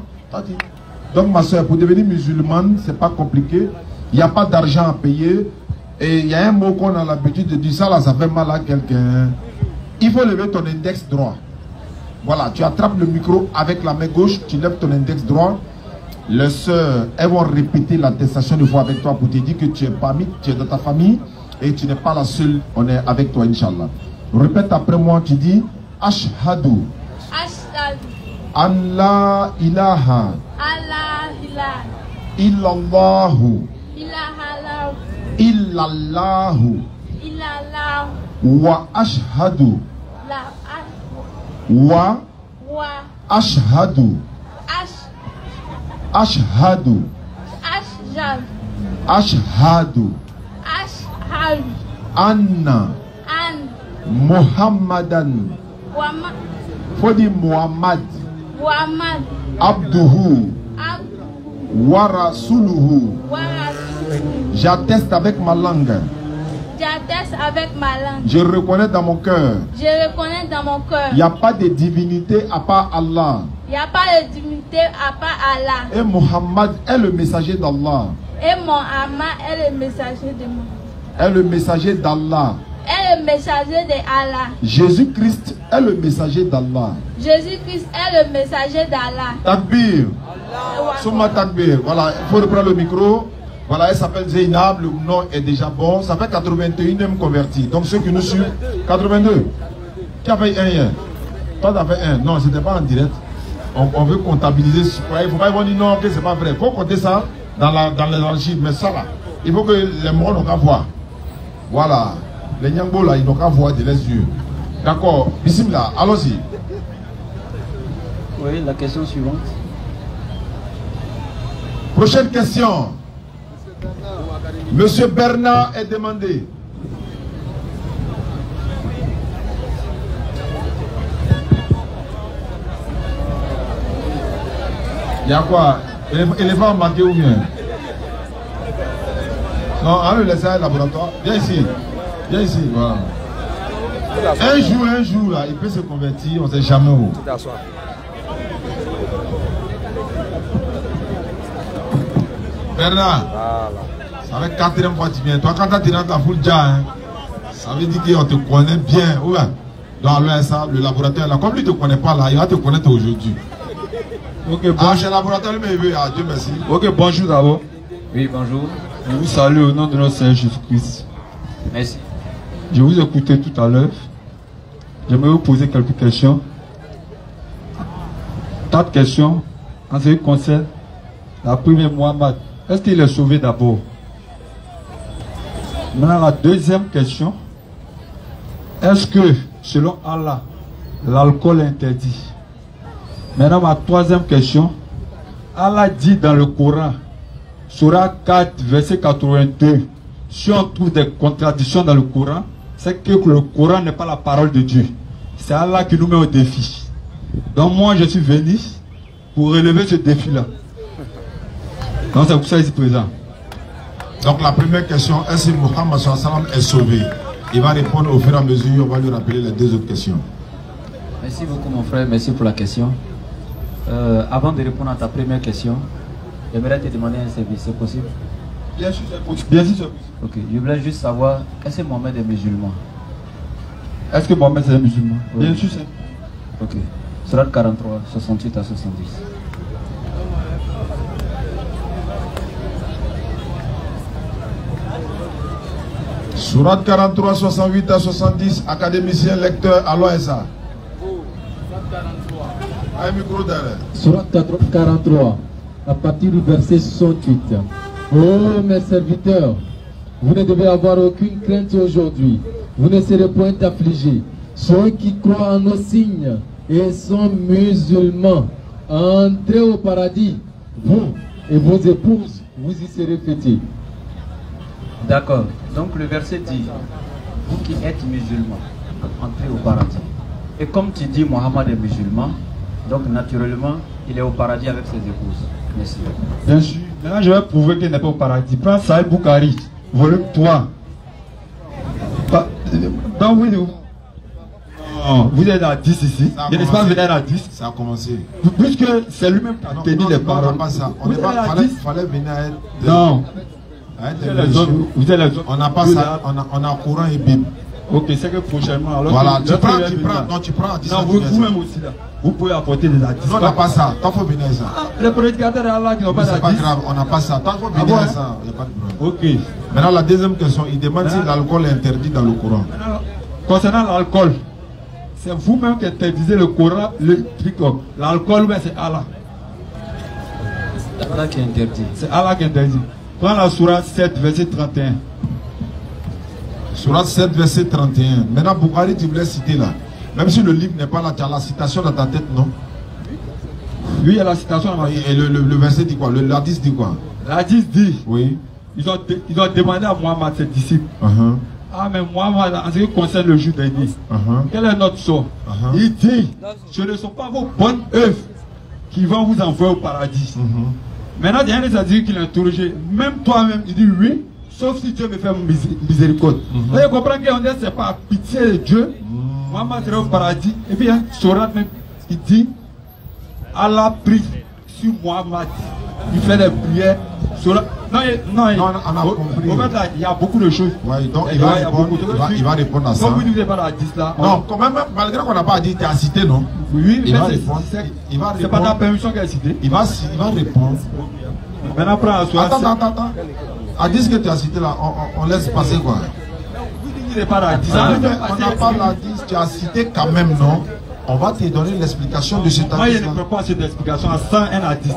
Donc ma soeur, pour devenir musulmane, c'est pas compliqué. Il n'y a pas d'argent à payer. Et il y a un mot qu'on a l'habitude de dire, ça là, ça fait mal à quelqu'un. Il faut lever ton index droit. Voilà, tu attrapes le micro avec la main gauche, tu lèves ton index droit. Les sœurs, elles vont répéter l'attestation de foi avec toi pour te dire que tu es parmi, tu es dans ta famille et tu n'es pas la seule, on est avec toi, Inch'Allah. Répète après moi, tu dis Ashhadu. Ashhadu. An la ilaha. Allah ilaha. Illallahu. Ilaha. Illallahu. Illallah. Wa ashhadu. La. Wa. Wa. Ashhadu. Ashhadu. Ashhadu. Ashhadu. Ashhadu. Anna. An. Muhammadan. Faut dire Muhammad. Muhammad. Abduhu. Abdu. Wa rasuluhu. Wa Rasuluhu. J'atteste avec ma langue. J'atteste avec ma langue. Je reconnais dans mon cœur. Je reconnais dans mon cœur. Il n'y a pas de divinité à part Allah. Il n'y a pas de divinité à part Allah. Et Muhammad est le messager d'Allah. Et Mohammed est le messager de moi. Est le messager d'Allah. Est le messager de Allah. Jésus-Christ est le messager d'Allah. Jésus-Christ est le messager d'Allah. Takbir. Souma Takbir. Voilà, il faut reprendre le micro. Voilà, elle s'appelle Zainab, le nom est déjà bon. Ça fait 81e converti. Donc ceux qui nous suivent, 82. Qui a fait un hier? Toi, tu as fait un. Non, ce n'était pas en direct. On veut comptabiliser. Il ne faut pas dire non, que ce n'est pas vrai. Il faut compter ça dans les archives. Mais ça là, il faut que les morts n'ont qu'à voir. Voilà. Les Nyangbo là, ils n'ont qu'à voir de les yeux. D'accord. Bismillah, allons-y. Oui, la question suivante. Prochaine question. Monsieur Bernard est demandé. Il y a quoi? Éléphant marqué ou bien? Non, on le laisse à laboratoire. Viens ici. Viens ici. Voilà. Un jour, là, il peut se convertir, on ne sait jamais où. Bernard. Ça fait 4e fois que tu viens. Toi, quand tu rentres à Foulja, hein, ça veut dire qu'on te connaît bien. Ouais. Dans l'OSA, le laboratoire, là, comme lui ne te connaît pas, là, il va te connaître aujourd'hui. Ok, bon. Chez le laboratoire, lui, il veut. Ah, Dieu merci. Ok, bonjour d'abord. Oui, bonjour. Je vous salue au nom de notre Seigneur Jésus-Christ. Merci. Je vous écoutais tout à l'heure. J'aimerais vous poser quelques questions. 4 questions en ce qui concerne la première, Muhammad. Est-ce qu'il est sauvé d'abord? Maintenant, la deuxième question. Est-ce que, selon Allah, l'alcool est interdit? Maintenant, ma troisième question. Allah dit dans le Coran, Surah 4, verset 82, si on trouve des contradictions dans le Coran, c'est que le Coran n'est pas la parole de Dieu. C'est Allah qui nous met au défi. Donc moi, je suis venu pour relever ce défi-là. Donc c'est pour ça que je suis présent. Donc la première question, est-ce que Muhammad est sauvé? Il va répondre au fur et à mesure, on va lui rappeler les 2 autres questions. Merci beaucoup mon frère, merci pour la question. Avant de répondre à ta première question, j'aimerais te demander un service, c'est possible? Bien sûr, c'est possible. Bien sûr, c'est possible. Ok, je voulais juste savoir, est-ce que Mohamed est musulman? Est-ce que Mohamed est musulman? Oui. Bien sûr, c'est. Ok. Surat 43, 68 à 70. Surat 43, 68 à 70, académicien, lecteur, à l'OSA. Un micro derrière. Surat 43, à partir du verset 68. Oh mes serviteurs, vous ne devez avoir aucune crainte aujourd'hui. Vous ne serez point affligés. Ceux qui croient en nos signes et sont musulmans, entrez au paradis, vous et vos épouses, vous y serez fêtés. D'accord. Donc le verset dit, vous qui êtes musulmans, entrez au paradis. Et comme tu dis, Mohammed est musulman, donc naturellement, il est au paradis avec ses épouses. Merci. Bien sûr. Maintenant, je vais prouver qu'il n'est pas au paradis. Prends Sahel Boukari, volume 3. Donc, oui, vous êtes à 10 ici. Il n'est pas venu à 10. Ça a commencé. Puisque c'est lui-même qui a tenu les paroles. Non, pas ça. On n'est pas, fallait venir à être. Non. Vous êtes les autres. On n'a pas ça. On a Coran et Bible. Ok, c'est que prochainement. Alors voilà, tu prends à 10. Non, vous-même aussi là. Vous pouvez apporter des artistes. Non, on n'a pas ça. Tant faut venir ça. Les prédicateurs d'Allah qui n'ont pas d'artistes. C'est pas grave, on n'a pas ça. Tant faut venir ça, il n'y a pas de problème. Ok. Maintenant, la deuxième question, il demande si l'alcool est interdit dans le Coran. Concernant l'alcool, c'est vous-même qui interdisez le Coran, le truc. L'alcool, mais c'est Allah. C'est Allah qui interdit. C'est Allah qui interdit. Prends la Surah 7, verset 31. Surah 7, verset 31. Maintenant, Bukhari, tu voulais citer là. Même si le livre n'est pas là, tu as la citation dans ta tête, non? Oui, il y a la citation dans ma tête. Et le verset dit quoi? L'hadith dit quoi? L'hadith dit, oui. Ils ont demandé à Muhammad, ses disciples, Ah, mais moi, en ce qui concerne le jour dernier, quel est notre sort? Il dit, ce ne sont pas vos bonnes œuvres qui vont vous envoyer au paradis. Maintenant, il y a un dit qu'il a interrogé, même toi-même, il dit oui, sauf si Dieu me fait miséricorde. Là, il comprend qu'on dit, c'est pas pitié de Dieu, moi, je serai au paradis. Et puis, il y a un sourate même, il dit, Allah prie sur Muhammad, il fait des prières. Non, on a compris. En fait, là, il y a beaucoup de choses. Ouais, donc il va répondre à ça. Donc, vous ne dites pas la 10 là. Non, quand même, malgré qu'on n'a pas dit, tu as cité, non? Oui, il va répondre. C'est pas ta permission qu'elle a cité. Il va répondre. Maintenant, prends la soirée. Attends. À 10 que tu as cité là, on laisse passer quoi? Vous ne dites pas la 10. On n'a pas la 10, tu as cité quand même, non? On va te donner l'explication de cette moi, il ne peut pas cette explication à 101 à 10.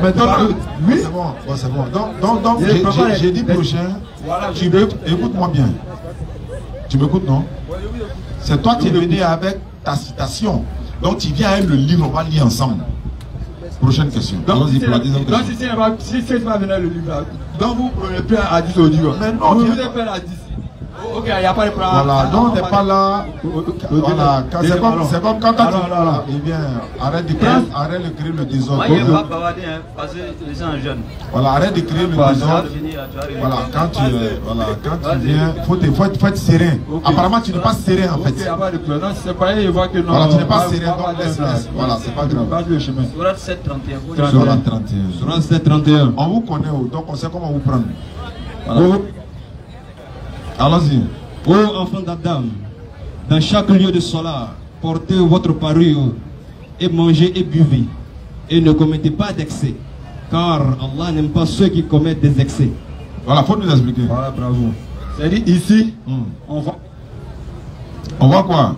Mais donc, oui, c'est bon. Donc j'ai dit prochain. Voilà, écoute-moi bien. Tu m'écoutes, non? C'est toi qui es venu avec ta citation. Donc tu viens avec le livre, on va lire ensemble. Prochaine question. Donc si c'est pas venir le livre, donc vous prenez plus à 10 audio. Mais non, vous êtes fait à 10. Ok, il n'y a pas de problème. Voilà, donc tu n'es pas là. Voilà, c'est comme quand tu es bien, arrête de créer le désordre. Moi, il ne va pas bavarder, parce que les gens jeunes. Voilà, arrête de créer le désordre. Voilà, quand tu viens, il faut être serein. Apparemment, tu n'es pas serein en fait. C'est pas il voit que non. Voilà, tu n'es pas serein, donc laisse. Voilà, c'est pas grave. Surat 731. Surat 31. Surat 731. On vous connaît, donc on sait comment vous prendre. Voilà. Allons-y. Ô enfants d'Adam, dans chaque lieu de cela, portez votre parure et mangez et buvez. Et ne commettez pas d'excès, car Allah n'aime pas ceux qui commettent des excès. Voilà, faut nous expliquer. Voilà, bravo. C'est-à-dire ici, on voit quoi?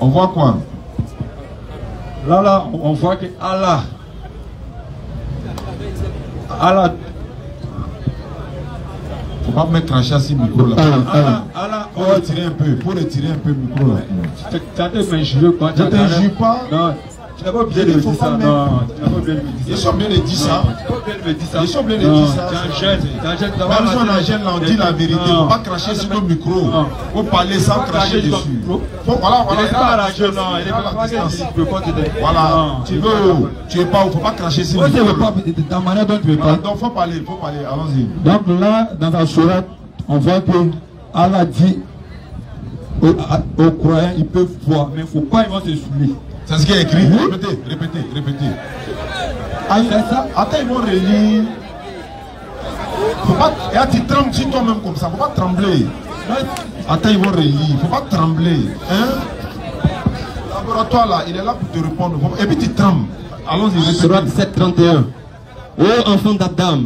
On voit quoi? Là, on voit que Allah faut pas mettre cracher sur le micro là. Faut retirer un peu le micro là. Ça te m'injure pas. Je t'injure pas. Non, tu n'as pas obligé de me dire ça. Non, tu n'as pas obligé de me dire ça. Ils sont obligés de dire ça. Ils sont obligés de dire ça. Tu es un jeune. Même si on est jeune, on dit la vérité. Il ne faut pas cracher sur le micro. Il faut parler sans cracher dessus. Voilà. Il n'est pas rageux, non. Il n'est pas distance. Voilà. Tu n'es pas où. Il ne faut pas cracher sur le micro. Ta manière dont tu veux pas. Donc, il faut parler. Allons-y. Donc là, dans la sourate, on voit que Allah dit aux croyants, ils peuvent voir, mais pourquoi ils vont se souiller? C'est ce qui est écrit. Répétez. Attends, ils vont relire. Faut pas. Et tu trembles sur toi-même comme ça. Faut pas trembler. Attends, ils vont relire. Faut pas trembler. Le laboratoire là, il est là pour te répondre. Et puis tu trembles. Allons-y. Surat 731. Ô enfants d'Adam,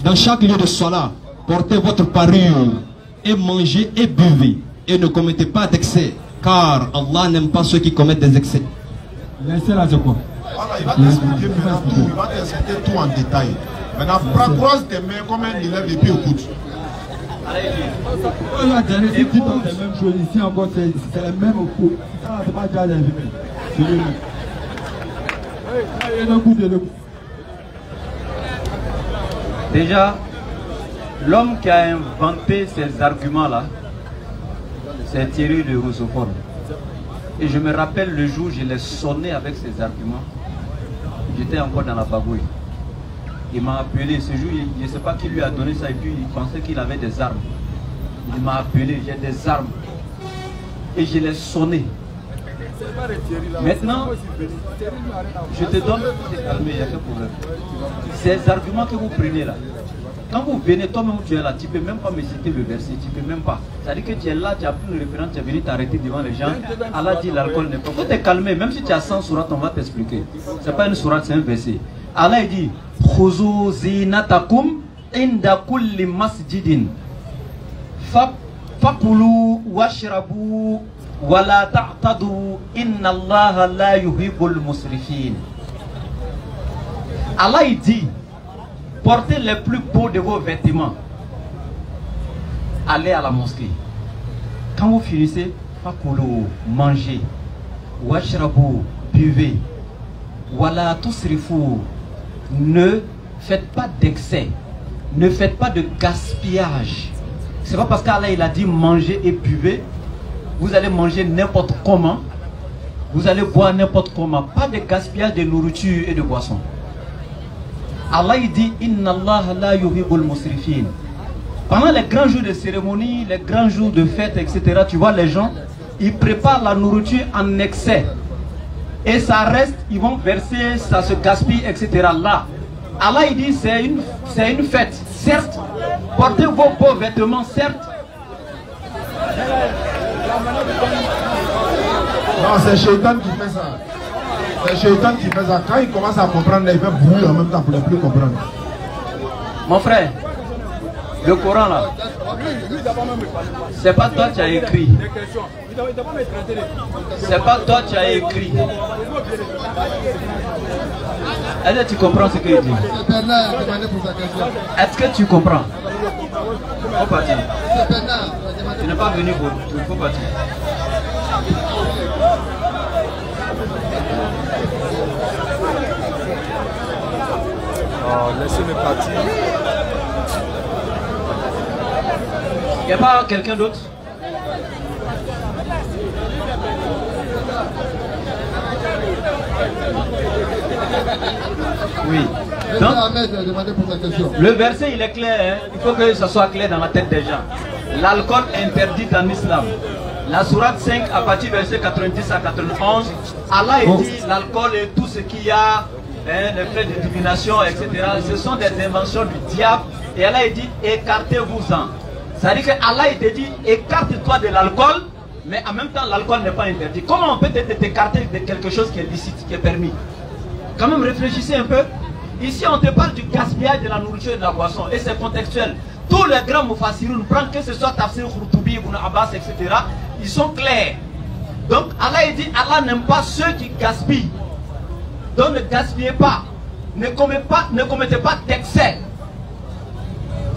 dans chaque lieu de cela, portez votre parure et mangez et buvez. Et ne commettez pas d'excès, car Allah n'aime pas ceux qui commettent des excès. L'excès là, c'est quoi? Voilà, il va t'expliquer maintenant tout. Il va t'expliquer tout en détail. Maintenant, croise tes mains comme un élève et puis écoute. La dernière, c'est la même chose. Ici encore, c'est la même au coup. Ça, c'est pas déjà les mêmes. C'est le même. Déjà, l'homme qui a inventé ces arguments-là, c'est Thierry de Rousseau. Et je me rappelle le jour où je l'ai sonné avec ces arguments. J'étais encore dans la bagouille. Il m'a appelé ce jour, je ne sais pas qui lui a donné ça, et puis il pensait qu'il avait des armes. Il m'a appelé, j'ai des armes. Et je l'ai sonné. Maintenant, je te donne, il n'y a que problème. Ces arguments que vous prenez là, quand vous venez, toi-même tu es là, tu ne peux même pas me citer le verset, tu ne peux même pas. C'est-à-dire que tu es là, tu as pris une référence, tu es venu t'arrêter devant les gens. Allah dit l'alcool n'est pas. Il faut te calmer, même si tu as 100 sourates, on va t'expliquer. Ce n'est pas une sourate, c'est un verset. Allah dit Khuzu zinatakum inda kulli masjidin. Fakulu washrabu wala ta'tadu inna Allah la yuhibbul musrifin. Allah il dit portez les plus beaux de vos vêtements. Allez à la mosquée. Quand vous finissez, fakulu, mangez. Washrabu, buvez. Wala tusrifu, ne faites pas d'excès. ne faites pas de gaspillage. C'est pas parce qu'Allah il a dit mangez et buvez, vous allez manger n'importe comment, vous allez boire n'importe comment. Pas de gaspillage de nourriture et de boissons. Allah il dit Inna Allah la yuhibbul musrifin. Pendant les grands jours de cérémonie, les grands jours de fête, etc., tu vois les gens, ils préparent la nourriture en excès. Et ça reste, ils vont verser, ça se gaspille, etc. Là, Allah il dit c'est une fête. Certes, portez vos beaux vêtements, certes. Non, c'est Shaitan qui fait ça. C'est Shaitan qui fait ça. Quand il commence à comprendre, il fait bruit en même temps pour ne plus comprendre. Mon frère, le Coran là, c'est pas toi qui as écrit. C'est pas toi qui as écrit. Est-ce que tu comprends ce qu'il dit? Est-ce que tu comprends? Faut partir. Tu n'es pas venu pour tout. Faut partir. Oh, laissez-le partir. Il n'y a pas quelqu'un d'autre? Oui. Donc, le verset il est clair, hein? Il faut que ça soit clair dans la tête des gens. L'alcool est interdit en islam. La sourate 5 à partir du verset 90 à 91, Allah dit l'alcool et tout ce qu'il y a, hein, les faits de divination, etc. Ce sont des inventions du diable. Et Allah dit écartez-vous-en. Ça veut dire que Allah il te dit écarte-toi de l'alcool, mais en même temps l'alcool n'est pas interdit. Comment on peut t'écarter de quelque chose qui est licite, qui est permis? Quand même réfléchissez un peu. Ici on te parle du gaspillage de la nourriture et de la boisson, et c'est contextuel. Tous les grands mufassiroun, prennent que ce soit Tafsir Khurtubi, Ibn Abbas, etc. Ils sont clairs. Donc Allah il dit Allah n'aime pas ceux qui gaspillent. Donc ne gaspillez pas. Ne commettez pas d'excès.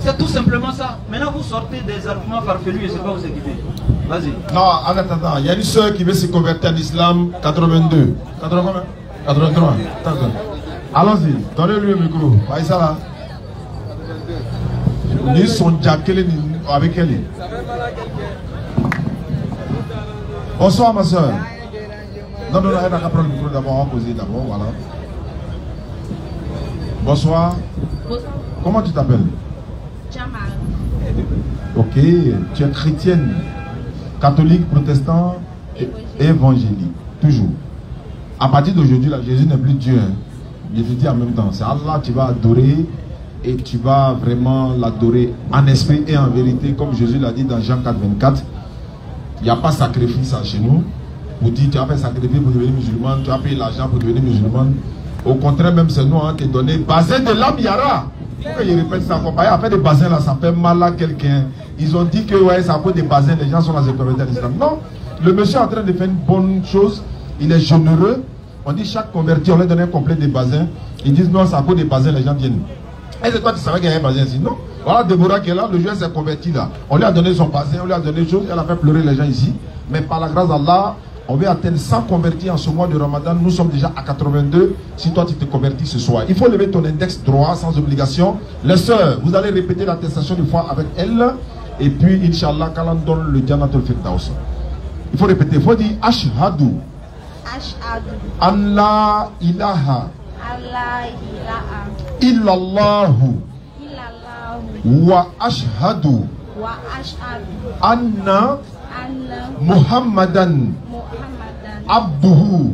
C'est tout simplement ça. Maintenant vous sortez des arguments farfelus et c'est pas vous équiper. Vas-y. Non, en attendant, il y a une soeur qui veut se convertir en islam 82. 83. Allons-y, donnez-lui le micro. Voyez ça là. Ni son jacket avec elle. Bonsoir ma soeur. Non, elle n'a qu'à prendre le micro d'abord, on va poser d'abord, voilà. Bonsoir. Comment tu t'appelles? Jamal. Ok, tu es chrétienne, catholique, protestant, évangélique, toujours. À partir d'aujourd'hui, Jésus n'est plus Dieu. Hein. Je te dis en même temps, c'est Allah tu vas adorer et tu vas vraiment l'adorer en esprit et en vérité, comme Jésus l'a dit dans Jean 4, 24. Il n'y a pas de sacrifice chez nous. Vous dites, tu as fait sacrifice pour devenir musulman, tu as payé l'argent pour devenir musulman. Au contraire, même c'est nous qui te donné bazin de l'âme Yara. Pourquoi ils répètent ça? Après des bazins là, ça fait mal à quelqu'un. Ils ont dit que ouais, ça cause des bazins, les gens sont dans les convertis à l'islam. Non, le monsieur est en train de faire une bonne chose, il est généreux. On dit chaque converti, on lui donne un complet des bazins. Ils disent non, ça cause des bazins, les gens viennent. Et c'est toi qui savais qu'il y a un bazin ici? Non. Voilà Déborah qui est là, le juif s'est converti là. On lui a donné son bazin, on lui a donné des choses, elle a fait pleurer les gens ici. Mais par la grâce d'Allah, on va atteindre 100 convertis en ce mois de Ramadan. Nous sommes déjà à 82. Si toi tu te convertis ce soir, il faut lever ton index droit sans obligation. Les sœurs, vous allez répéter l'attestation de foi avec elle. Et puis, Inch'Allah, quand on donne le Janatul Firdaus. Il faut répéter, il faut dire Ashhadu. Ashhadu. An la ilaha. Allah ilaha. Illallahu. Illallahu. Wa ashhadu. Wa ashhadu. Anna. Anna. Muhammadan. Muhammadan. Abduhu.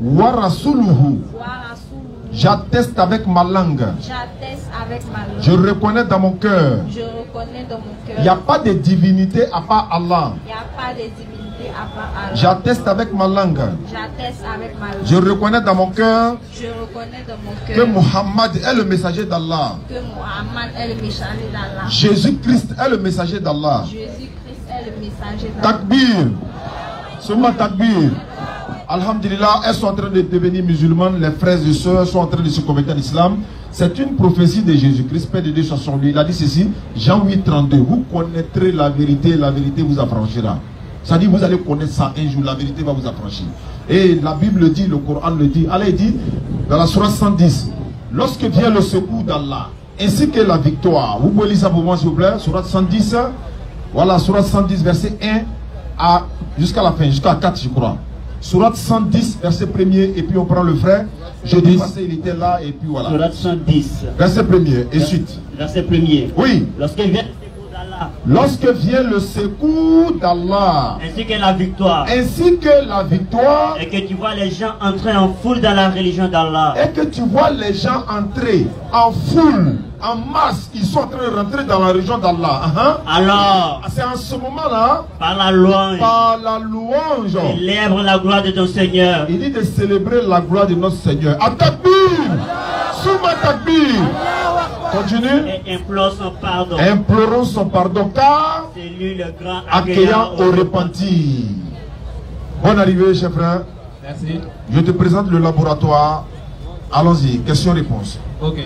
Wa rasuluhu. Wa rasuluhu. J'atteste avec ma langue. J'atteste avec ma langue. Je reconnais dans mon cœur. Je reconnais dans mon cœur. Il n'y a pas de divinité à part Allah. Il n'y a pas de divinité à part Allah. J'atteste avec ma langue. J'atteste avec ma langue. Je reconnais dans mon cœur. Je reconnais dans mon cœur. Que Muhammad est le messager d'Allah. Que Muhammad est le messager d'Allah. Jésus-Christ est le messager d'Allah. Jésus-Christ est le messager d'Allah. Takbir. Seulement takbir. Alhamdulillah, elles sont en train de devenir musulmanes. Les frères et sœurs sont en train de se convertir à l'islam. C'est une prophétie de Jésus-Christ, Père de Dieu soit sur lui. Il a dit ceci, Jean 8, 32. Vous connaîtrez la vérité vous affranchira. Ça dit, vous allez connaître ça un jour, la vérité va vous affranchir. Et la Bible dit, le Coran le dit, Allah dit, dans la sourate 110, lorsque vient le secours d'Allah, ainsi que la victoire. Vous pouvez lire ça pour moi s'il vous plaît. Sourate 110. Voilà, Sourate 110 verset 1 jusqu'à la fin, jusqu'à 4 je crois. Sourate 110 verset 1er et puis on prend le frère. Je dis passé, il était là et puis voilà. Sourate 110. Verset 1er et suite. Verset 1er. Oui. Lorsque vient le secours d'Allah. Lorsque vient le secours d'Allah. Ainsi que la victoire. Ainsi que la victoire. Et que tu vois les gens entrer en foule dans la religion d'Allah. Et que tu vois les gens entrer en foule, en masse. Ils sont en train de rentrer dans la religion d'Allah. Alors. C'est en ce moment-là. Par la louange. Par la louange. Célèbre la gloire de ton Seigneur. Il dit de célébrer la gloire de notre Seigneur. Atakbir. Souma takbir. Continue. Et implore son pardon. Implorons son pardon car c'est lui le grand accueillant au repenti. Bonne arrivée, chef frère. Merci. Je te présente le laboratoire. Allons-y, question-réponse. Ok.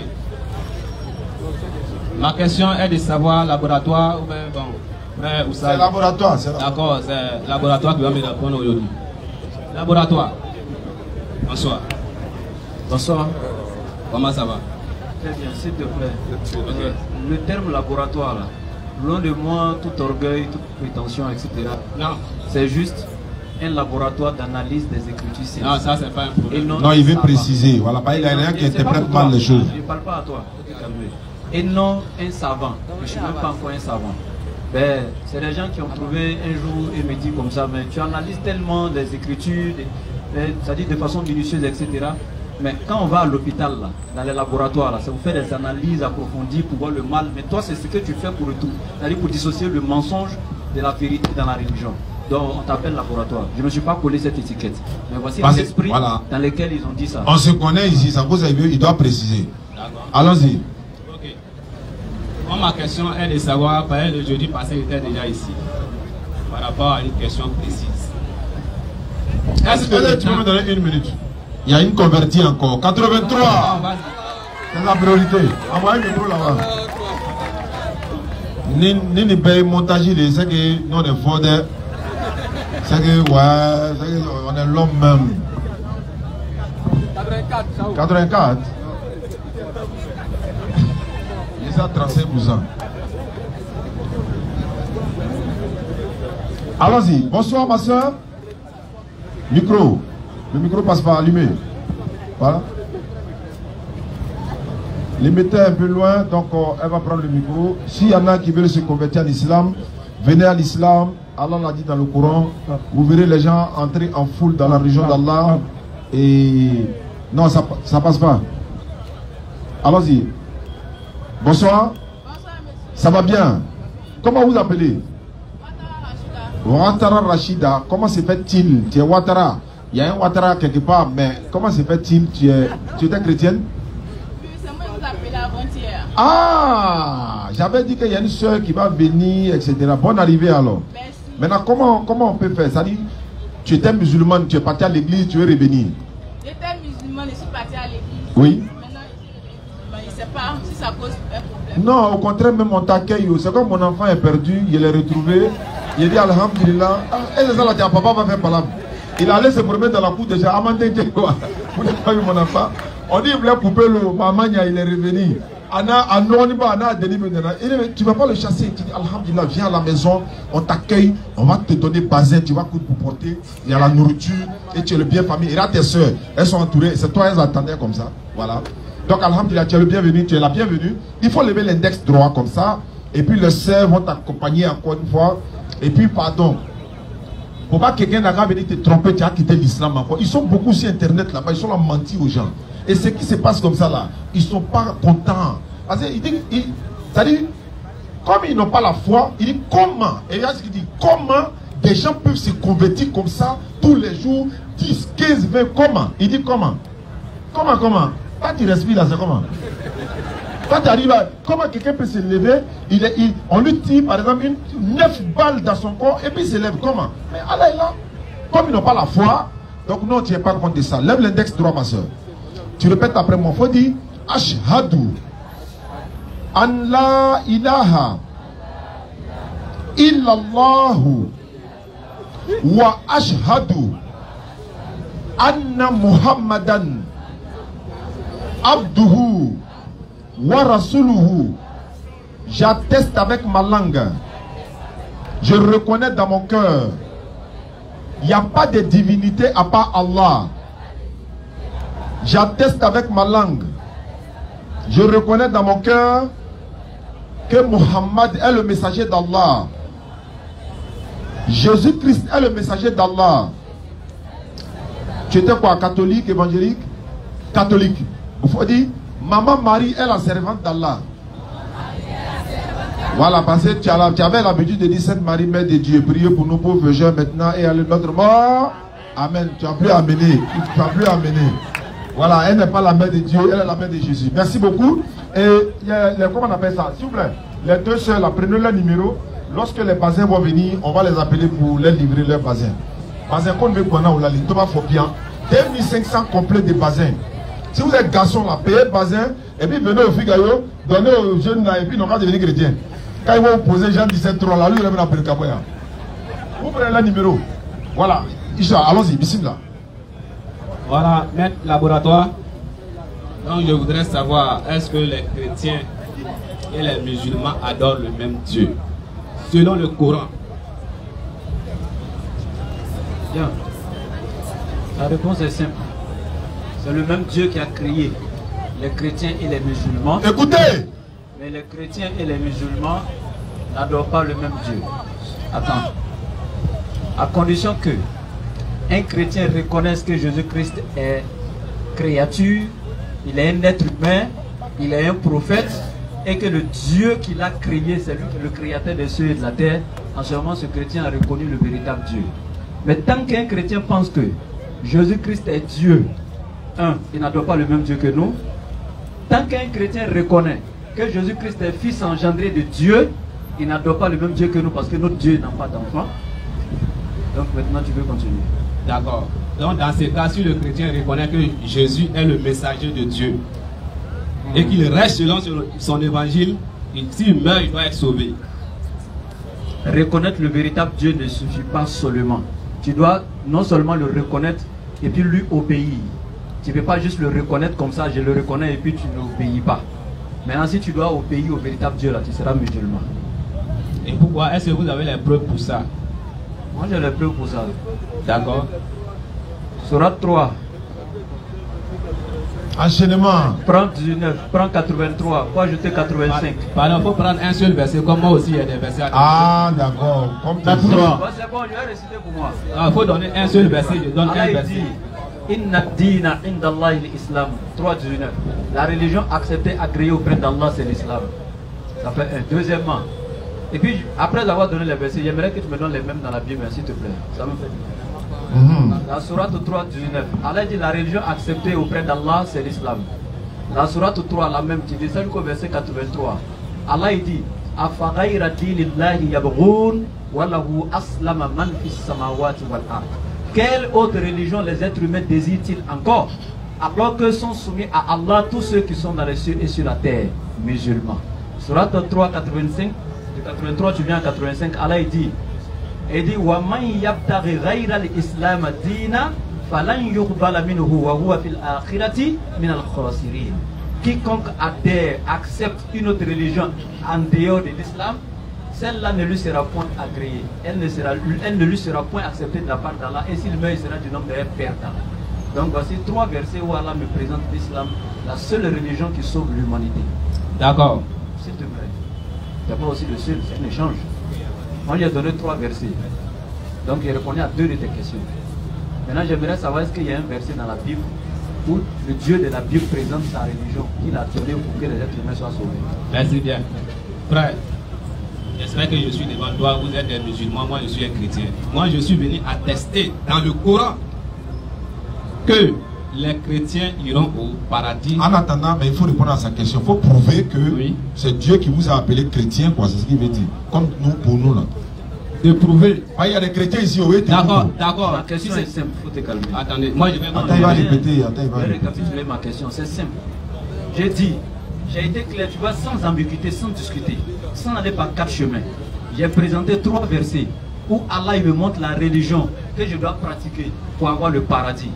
Ma question est de savoir laboratoire ou bien bon. C'est laboratoire, c'est d'accord, c'est laboratoire qui va me répondre aujourd'hui. Laboratoire. Bonsoir. Bonsoir. Comment ça va? Très bien, s'il te plaît. Le terme laboratoire, là, loin de moi, tout orgueil, toute prétention, etc. Non. C'est juste un laboratoire d'analyse des écritures célestes. Non, ça, c'est pas un problème. Non, il veut préciser. Voilà, pas il y a rien qui interprète mal les choses. Je ne parle pas à toi. Et non un savant. Je ne suis même pas encore un savant. Ben, c'est des gens qui ont trouvé un jour et me disent comme ça, mais tu analyses tellement les écritures, c'est-à-dire de façon minutieuse, etc. Mais quand on va à l'hôpital, dans les laboratoires, là, ça vous fait des analyses approfondies pour voir le mal. Mais toi, c'est ce que tu fais pour le tout. C'est-à-dire pour dissocier le mensonge de la vérité dans la religion. Donc, on t'appelle laboratoire. Je ne me suis pas collé cette étiquette. Mais voici l'esprit voilà, dans lequel ils ont dit ça. On se connaît ici, ça cause il doit préciser. Allons-y. Ok. Moi, ma question est de savoir, par exemple, le jeudi passé, j'étais déjà ici. Par rapport à une question précise. Est-ce que tu peux me donner une minute? Il y a une convertie encore. 83. C'est la priorité. Envoyez le micro là-bas. Ni paye montage, c'est que nous on est fondés. C'est que, ouais, on est l'homme même. 84. Il est à 35%. Allons-y. Bonsoir ma soeur. Micro. Le micro passe pas allumé. Voilà. Les mettez un peu loin, donc elle va prendre le micro. S'il y en a qui veulent se convertir à l'islam, venez à l'islam. Allah l'a dit dans le Coran. Vous verrez les gens entrer en foule dans la région d'Allah. Et non, ça passe pas. Allons-y. Bonsoir. Bonsoir, monsieur. Ça va bien? Comment vous appelez? Ouattara Rachida. Comment se fait-il? Tu es Ouattara. Il y a un Ouattara quelque part, mais comment se fait-il? Tu étais chrétienne? Oui, c'est moi qui vous appelez avant-hier. Ah, j'avais dit qu'il y a une soeur qui va venir, etc. Bonne arrivée alors. Merci. Maintenant, comment on peut faire? Ça dit, tu étais musulmane, tu es parti à l'église, tu veux revenir. J'étais musulmane, je suis parti à l'église. Oui. Maintenant, je ne sais pas si ça cause un problème. Non, au contraire, même on t'accueille. C'est comme mon enfant est perdu, il l'ai retrouvé. Il dit Alhamdulillah. Et c'est ça là, papa va faire palabre. Il allait se promener dans la cour déjà. Amandé, quoi. Vous n'avez pas vu mon enfant? On dit il voulait couper le maman, il est revenu. Tu ne vas pas le chasser. Tu dis Alhamdulillah, viens à la maison, on t'accueille, on va te donner bazin, tu vas pour porter, il y a la nourriture et tu es le bien famille. Et là tes soeurs, elles sont entourées, c'est toi, elles attendaient comme ça. Voilà. Donc Alhamdulillah, tu es le bienvenu, tu es la bienvenue. Il faut lever l'index droit comme ça. Et puis les sœurs vont t'accompagner encore une fois. Et puis pardon. Pour pas que quelqu'un n'arrive venir te tromper, tu as quitté l'islam encore. Ils sont beaucoup sur internet là-bas, ils sont là mentis aux gens. Et ce qui se passe comme ça là, ils ne sont pas contents. Parce qu'il dit, c'est-à-dire, comme ils n'ont pas la foi, il dit comment, et regarde ce qu'il dit, comment des gens peuvent se convertir comme ça tous les jours, 10, 15, 20, comment? Il dit comment? Comment? Quand tu respires là, c'est comment? Quand tu arrives à, comment quelqu'un peut se lever, on lui tire par exemple 9 balles dans son corps et puis il se lève, comment? Mais Allah est là. Comme ils n'ont pas la foi, donc non, tu n'es pas compte de ça. Lève l'index droit, ma soeur. Tu répètes après moi, il faut dire Ashhadu an la ilaha illallahu wa ashhadu anna muhammadan abduhu wa rasuluhu. J'atteste avec ma langue. Je reconnais dans mon cœur. Il n'y a pas de divinité à part Allah. J'atteste avec ma langue. Je reconnais dans mon cœur que Muhammad est le messager d'Allah. Jésus-Christ est le messager d'Allah. Tu étais quoi, catholique, évangélique? Catholique. Il faut dire, Maman Marie est la servante d'Allah. Voilà, parce que tu avais l'habitude de dire Sainte Marie, Mère de Dieu, priez pour nous pauvres gens maintenant et à notre mort. Amen. Tu n'as plus à amener. Tu n'as plus à amener. Voilà, elle n'est pas la mère de Dieu, elle est la mère de Jésus. Merci beaucoup. Et comment on appelle ça? S'il vous plaît, les deux sœurs, prenez leur numéro. Lorsque les basins vont venir, on va les appeler pour les livrer leur bassin. Bassin qu'on veut qu'on a ou la ligne, Thomas Fopian. 2500 complets de bassins. Si vous êtes garçon là, payez le bassin, et puis venez au Figaro, donnez aux jeunes là, et puis ils n'ont pas devenir chrétiens. Quand ils vont vous poser Jean 17.3 là, lui il va appeler le Kaboya. Vous prenez le numéro. Voilà. Allons-y, bismillah. Voilà, maître laboratoire. Donc je voudrais savoir, est-ce que les chrétiens et les musulmans adorent le même Dieu selon le Coran? Bien. La réponse est simple. C'est le même Dieu qui a créé les chrétiens et les musulmans. Écoutez! Mais les chrétiens et les musulmans n'adorent pas le même Dieu. Attends. À condition que un chrétien reconnaisse que Jésus-Christ est créature, il est un être humain, il est un prophète, et que le Dieu qui l'a créé, c'est lui le créateur des cieux et de la terre, en ce moment ce chrétien a reconnu le véritable Dieu. Mais tant qu'un chrétien pense que Jésus-Christ est Dieu, il n'adore pas le même Dieu que nous. Tant qu'un chrétien reconnaît que Jésus-Christ est fils engendré de Dieu, il n'adore pas le même Dieu que nous parce que notre Dieu n'a pas d'enfant. Donc maintenant tu peux continuer. D'accord. Donc dans ces cas, si le chrétien reconnaît que Jésus est le messager de Dieu et qu'il reste selon son évangile, s'il meurt, il doit être sauvé. Reconnaître le véritable Dieu ne suffit pas seulement. Tu dois non seulement le reconnaître et puis lui obéir. Tu ne peux pas juste le reconnaître comme ça, je le reconnais et puis tu n'obéis pas. Maintenant, si tu dois obéir au véritable Dieu, là, tu seras musulman. Et pourquoi? Est-ce que vous avez les preuves pour ça? Moi, j'ai les preuves pour ça. D'accord. Sourate 3. Enchaînement. Prends 19, prends 83, faut ajouter 85. Pardon, il faut prendre un seul verset, comme moi aussi, il y a des versets à Ah, d'accord. Comme 83. C'est bon, je vais réciter pour moi. Il faut donner un seul verset, je donne un verset. Inna dina indallah l'islam. 3:19. La religion acceptée, agréée auprès d'Allah, c'est l'islam. Ça fait un. Deuxièmement. Et puis, après avoir donné les versets, j'aimerais que tu me donnes les mêmes dans la Bible, s'il te plaît. Ça me fait. La sourate 3:19. Allah dit la religion acceptée auprès d'Allah, c'est l'islam. La sourate 3, la même, tu dis ça jusqu'au verset 83. Allah il dit Afaghayra dinillahi yabghun wa lahu aslama man fis samawati wal ard. Quelle autre religion les êtres humains désirent-ils encore, alors que sont soumis à Allah tous ceux qui sont dans les cieux et sur la terre, musulmans? Sourate 3, 85, de 83 tu viens à 85, Allah il dit wa man yabtaghi ghayra al-islam dina falan yuqbala minhu wa huwa fil akhirati min al-khasirin. Quiconque adhère, accepte une autre religion en dehors de l'islam, celle-là ne lui sera point agréée. Elle ne lui sera point acceptée de la part d'Allah. Et s'il meurt, il sera du nombre de perdants. Donc voici 3 versets où Allah me présente l'islam, la seule religion qui sauve l'humanité. D'accord. S'il te plaît. Tu n'as pas aussi le seul, c'est un échange. Moi j'ai donné 3 versets. Donc j'ai répondu à 2 de tes questions. Maintenant j'aimerais savoir est-ce qu'il y a un verset dans la Bible où le Dieu de la Bible présente sa religion qu'il a donné pour que les êtres humains soient sauvés. Merci bien. Frère, j'espère que je suis devant toi, vous êtes un musulman, moi je suis un chrétien. Moi je suis venu attester dans le Coran que les chrétiens iront au paradis. En attendant, mais il faut répondre à sa question. Il faut prouver que c'est Dieu qui vous a appelé chrétien, quoi. C'est ce qu'il veut dire. Comme nous, pour nous, là. De prouver. Il y a des chrétiens ici, oui. D'accord, d'accord. Ma question est simple, il faut te calmer. Attendez, moi je vais... Attends, il va répéter. Attends, il va récapituler ma question, c'est simple. J'ai dit, j'ai été clair, tu vois, sans ambiguïté, sans discuter, sans aller par 4 chemins. J'ai présenté 3 versets où Allah il me montre la religion que je dois pratiquer pour avoir le paradis.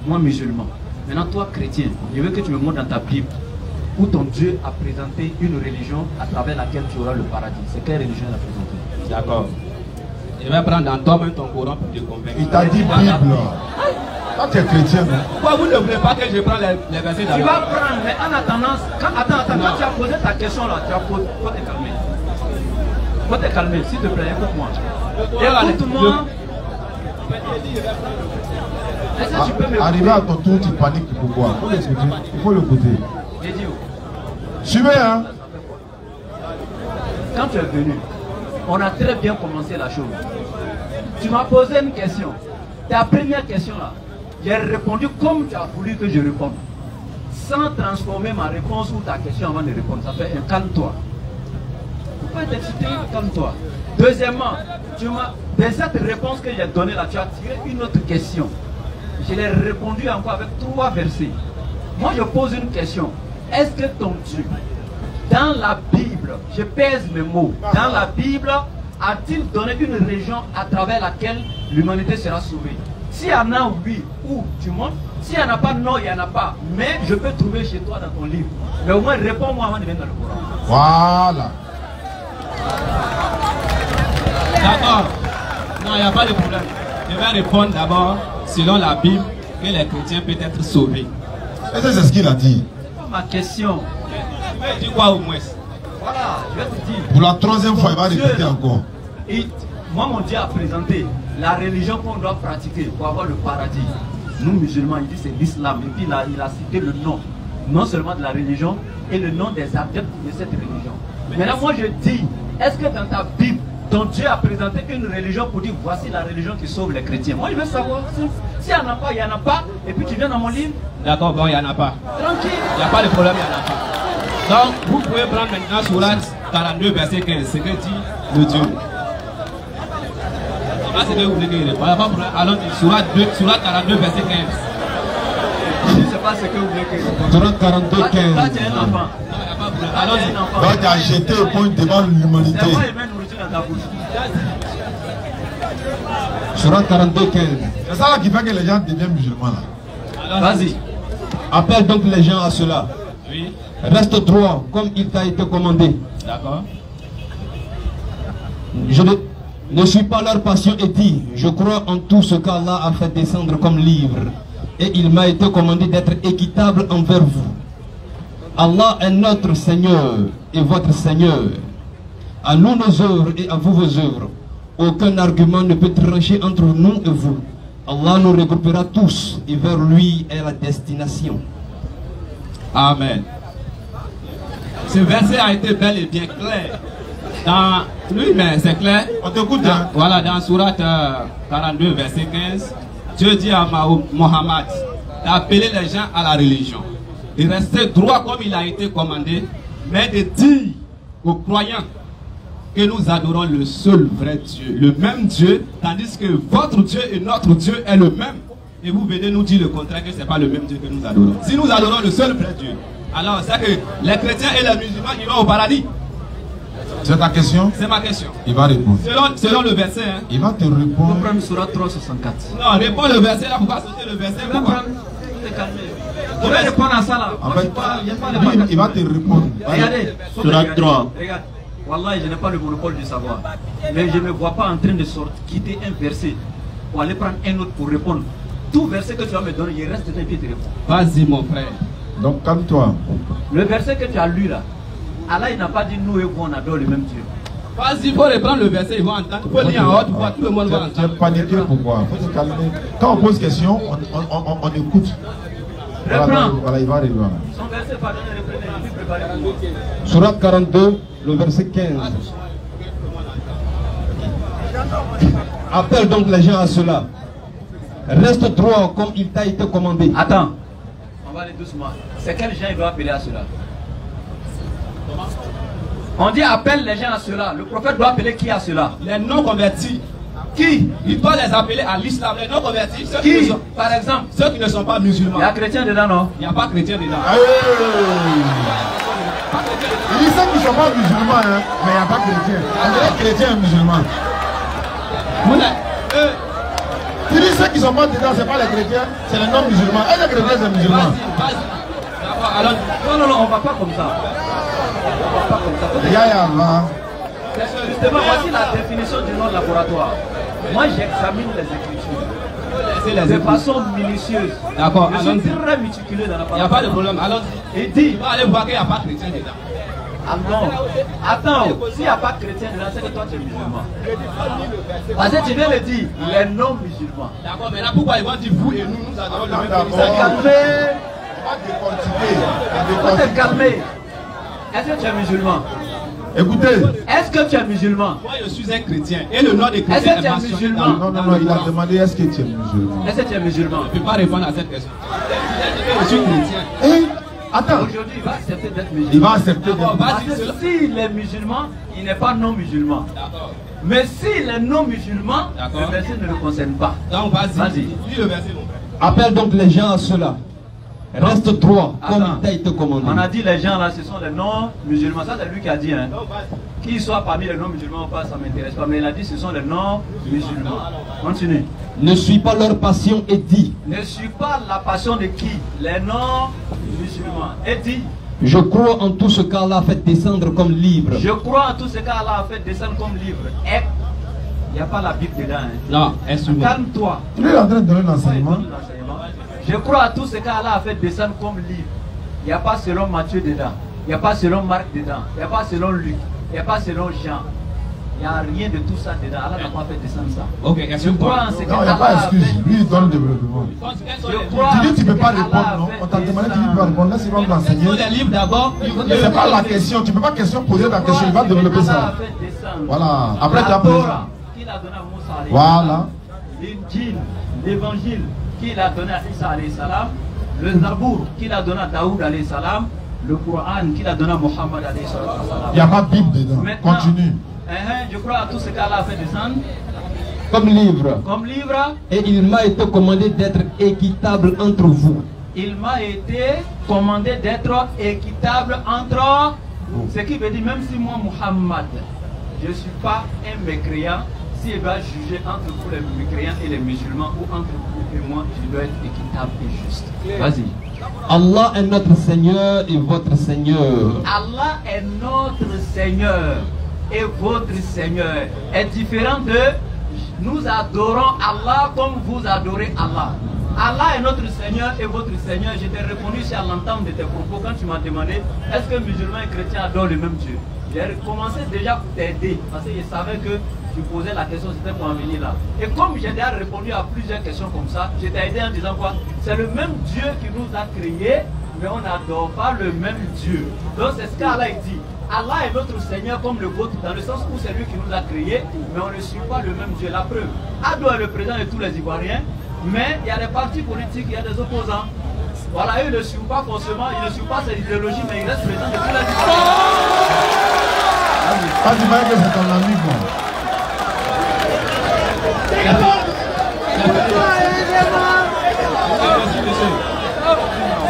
Moi musulman. Maintenant toi chrétien, je veux que tu me montres dans ta Bible où ton Dieu a présenté une religion à travers laquelle tu auras le paradis. C'est quelle religion il a présenté? D'accord. Je vais prendre dans toi-même ton Coran pour te convaincre. Il t'a dit Bible. Toi, tu es chrétien, non? Pourquoi vous ne voulez pas que je prenne les versets dans Tu vas prendre, mais en attendant, quand tu as posé ta question là, tu as posé, faut te calmer. Faut te calmer, s'il te plaît, écoute-moi. Écoute-moi. Est-ce que tu peux me... Arrivé à ton tour, tu paniques. Pourquoi? Il faut l'écouter. Suivez, hein? Quand tu es venu, on a très bien commencé la chose. Tu m'as posé une question. Ta première question là, j'ai répondu comme tu as voulu que je réponde. Sans transformer ma réponse ou ta question avant de répondre. Ça fait un calme-toi. Pourquoi t'exciter? Calme-toi. Deuxièmement, de cette réponse que j'ai donnée là, tu as tiré une autre question. Je l'ai répondu encore avec 3 versets. Moi je pose une question. Est-ce que ton Dieu, dans la Bible, je pèse mes mots, dans la Bible, a-t-il donné une région à travers laquelle l'humanité sera sauvée? S'il y en a, oui, ou tu montres. S'il n'y en a pas, non, il n'y en a pas. Mais je peux trouver chez toi dans ton livre. Mais au moins, réponds-moi avant de venir dans le Coran. Voilà. D'accord. Non, il n'y a pas de problème. Je vais répondre d'abord selon la Bible que les chrétiens peuvent être sauvés. Et c'est ce qu'il a dit. C'est pas ma question. Tu dis quoi au moins? Voilà, je vais te dire. Pour la 3e fois, il va répéter encore. Moi, mon Dieu a présenté la religion qu'on doit pratiquer pour avoir le paradis. Nous, musulmans, il dit c'est l'islam. Et puis il a cité le nom, non seulement de la religion, et le nom des adeptes de cette religion. Maintenant, moi, je dis, est-ce que dans ta Bible, ton Dieu a présenté une religion pour dire voici la religion qui sauve les chrétiens? Moi, je veux savoir. S'il n'y en a pas, il n'y en a pas. Et puis tu viens dans mon livre. D'accord, bon, il n'y en a pas. Tranquille. Il n'y a pas de problème, il n'y en a pas. Donc, vous pouvez prendre maintenant Surat 42, verset 15. Ce que dit le Dieu. C'est ce que vous voulez que je réponde. Allons, Surat 42, verset 15. Je ne sais pas ce que vous voulez que je réponde. Surat 42, 15. Là, tu es un enfant. Allons-y. Donc, tu as jeté au point devant l'humanité. C'est moi, il met nourriture dans ta bouche. Surat 42, 15. C'est ça là qui fait que les gens deviennent musulmans là. Vas-y. Appelle donc les gens à cela. Oui. Reste droit comme il t'a été commandé. D'accord. Je ne suis pas leur passion et dis, je crois en tout ce qu'Allah a fait descendre comme livre. Et il m'a été commandé d'être équitable envers vous. Allah est notre Seigneur et votre Seigneur. À nous nos œuvres et à vous vos œuvres. Aucun argument ne peut trancher entre nous et vous. Allah nous regroupera tous et vers lui est la destination. Amen. Ce verset a été bel et bien clair. Dans lui, mais c'est clair. On t'écoute. Voilà, dans Surat 42, verset 15, Dieu dit à Mohammed d'appeler les gens à la religion, de rester droit comme il a été commandé, mais de dire aux croyants que nous adorons le seul vrai Dieu, le même Dieu, tandis que votre Dieu et notre Dieu est le même. Et vous venez nous dire le contraire, que ce n'est pas le même Dieu que nous adorons. Si nous adorons le seul vrai Dieu, alors c'est que les chrétiens et les musulmans, ils vont au paradis. C'est ta question? C'est ma question. Il va répondre. Selon le verset. Hein. Il va te répondre. On prend Surat 364. Non, réponds le verset là, pour pas sauter le verset. On va répondre à ça là. En fait, il va te répondre. Regardez. Surat 3. Regarde. Wallah, je n'ai pas le monopole du savoir. Mais je ne me vois pas en train de quitter un verset pour aller prendre un autre pour répondre. Tout verset que tu vas me donner, il reste un pied de répondre. Vas-y mon frère. Donc calme-toi. Le verset que tu as lu là, Allah il n'a pas dit nous et vous on adore le même Dieu. Vas-y, il faut reprendre le verset, ils vont entendre. Il faut lire en haute voix, tout le monde va entendre. Tu es paniqué pourquoi? Il faut se calmer. Quand on pose question, on écoute. Voilà, il va répondre. Son verset, pardon, reprenez. Surat 42, le verset 15. Appelle donc les gens à cela. Reste droit comme il t'a été commandé. Attends, on va aller doucement. C'est quel gens il doit appeler à cela? On dit appelle les gens à cela. Le prophète doit appeler qui à cela? Les non convertis. Qui? Il doit les appeler à l'islam. Les non convertis. Ceux qui sont, par exemple? Ceux qui ne sont pas musulmans. Il y a chrétiens dedans, non? Il n'y a pas chrétiens dedans. Il dit ceux qui ne sont pas musulmans, hein, mais il n'y a pas chrétiens. On dirait chrétien et musulman. Tu dis ceux qui ne sont pas dedans, ce n'est pas les chrétiens, c'est les non-musulmans. Et les chrétiens, c'est les musulmans. alors, non, on va pas comme ça. On va pas comme ça. Justement, voici la définition du nom de laboratoire. Moi, j'examine les écritures de façon minutieuse. D'accord. Je suis très méticuleux dans la parole. Il n'y a pas de problème. Alors, il dit, il va aller voir qu'il n'y a pas de chrétien dedans. Ah non, attends, s'il n'y a pas de chrétien dedans, c'est que toi tu es musulman. Parce que tu viens de dire, les non-musulmans. D'accord, mais là pourquoi ils vont dire vous et nous adorons le même Dieu? Calmez. Faut te calmer. Est-ce que tu es musulman? Écoutez. Est-ce que tu es musulman? Moi je suis un chrétien. Et le nom des chrétiens est-ce que tu es musulman? Non, il a demandé est-ce que tu es musulman. Est-ce que tu es musulman? Je ne peux pas répondre à cette question. Je suis chrétien. Attends. Aujourd'hui, il va accepter d'être musulman. Il va accepter d'être musulman. Parce que s'il est musulman, il n'est pas non-musulman. Mais s'il est non-musulman, le verset ne le concerne pas. Donc vas-y. Lis le verset, mon frère. Appelle donc les gens à cela. Reste droit, comme il t'a été commandé. On a dit les gens là, ce sont les non-musulmans. Ça, c'est lui qui a dit. Hein. Qu'ils soient parmi les non-musulmans ou pas, ça ne m'intéresse pas. Mais il a dit ce sont les non-musulmans. Continue. Ne suis pas leur passion et dis. Ne suis pas la passion de qui? Les non-musulmans. Et dis. Je crois en tout ce qu'Allah a fait descendre comme livre. Je crois en tout ce qu'Allah a fait descendre comme livre. Et il n'y a pas la Bible dedans. Hein. Non, calme-toi. Tu es en train de donner l'enseignement. Je crois à tout ce qu'Allah a fait descendre comme livre. Il n'y a pas selon Matthieu dedans. Il n'y a pas selon Marc dedans. Il n'y a pas selon Luc. Il n'y a pas selon Jean. Il n'y a rien de tout ça dedans. Allah n'a pas fait descendre ça. Ok, je crois en ce qu'Allah il n'y a pas d'excuse. Lui, il donne le développement. Tu dis tu ne peux pas répondre, non? On t'a demandé, tu ne peux pas répondre. Laisse, il va m'enseigner. Les livres d'abord. C'est pas la question. Tu ne peux pas poser la question. Il va développer ça. Voilà. Après, tu as posé. Voilà. L'évangile qu'il a donné à Isa alayhi salam, le Zabour qu'il a donné à Daoud alayhi salam, le Coran qu'il a donné à Mohammed alayhi salam. Il n'y a pas de Bible dedans. Maintenant, continue. Je crois à tout ce qu'Allah a fait descendre. Comme livre. Comme livre. Et il m'a été commandé d'être équitable entre vous. Il m'a été commandé d'être équitable entre vous. Ce qui veut dire, même si moi, Mohammed, je ne suis pas un mécréant, s'il doit juger entre vous les mécréants et les musulmans, ou entre vous et moi, je dois être équitable et juste. Vas-y. Allah est notre Seigneur et votre Seigneur. Allah est notre Seigneur et votre Seigneur. Est différent de nous adorons Allah comme vous adorez Allah. Allah est notre Seigneur et votre Seigneur. Je t'ai répondu sur l'entente de tes propos quand tu m'as demandé est-ce que musulmans et chrétiens adorent le même Dieu. J'ai commencé déjà pour t'aider parce que je savais que tu posais la question, c'était pour en venir là. Et comme j'ai déjà répondu à plusieurs questions comme ça, je t'ai aidé en disant quoi? C'est le même Dieu qui nous a créés, mais on n'adore pas le même Dieu. Donc c'est ce qu'Allah dit. Allah est notre Seigneur comme le vôtre, dans le sens où c'est lui qui nous a créés, mais on ne suit pas le même Dieu. La preuve, Ado est le président de tous les Ivoiriens, mais il y a des partis politiques, il y a des opposants. Voilà, eux ne suivent pas forcément, ils ne suivent pas cette idéologie, mais ils restent présents de tous les Ivoiriens. Pas du mal que c'est ton ami, moi.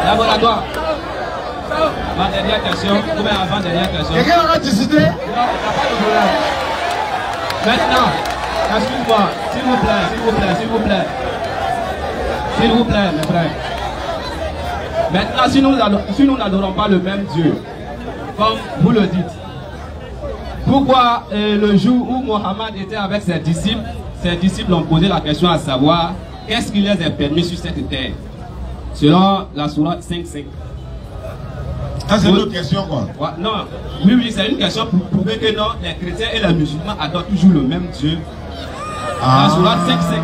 Laboratoire. Ma dernière question, ou bien avant-dernière question. Quelqu'un aura décidé? Maintenant, excuse-moi, s'il vous plaît, mes frères. Maintenant, si nous n'adorons pas le même Dieu, comme vous le dites, pourquoi le jour où Mohammed était avec ses disciples ont posé la question à savoir qu'est-ce qui les a permis sur cette terre, selon la sourate 5.5. Ça c'est une autre question quoi. Ouais, non, oui, c'est une question pour prouver que non, les chrétiens et les musulmans adorent toujours le même Dieu. La sourate 5.5.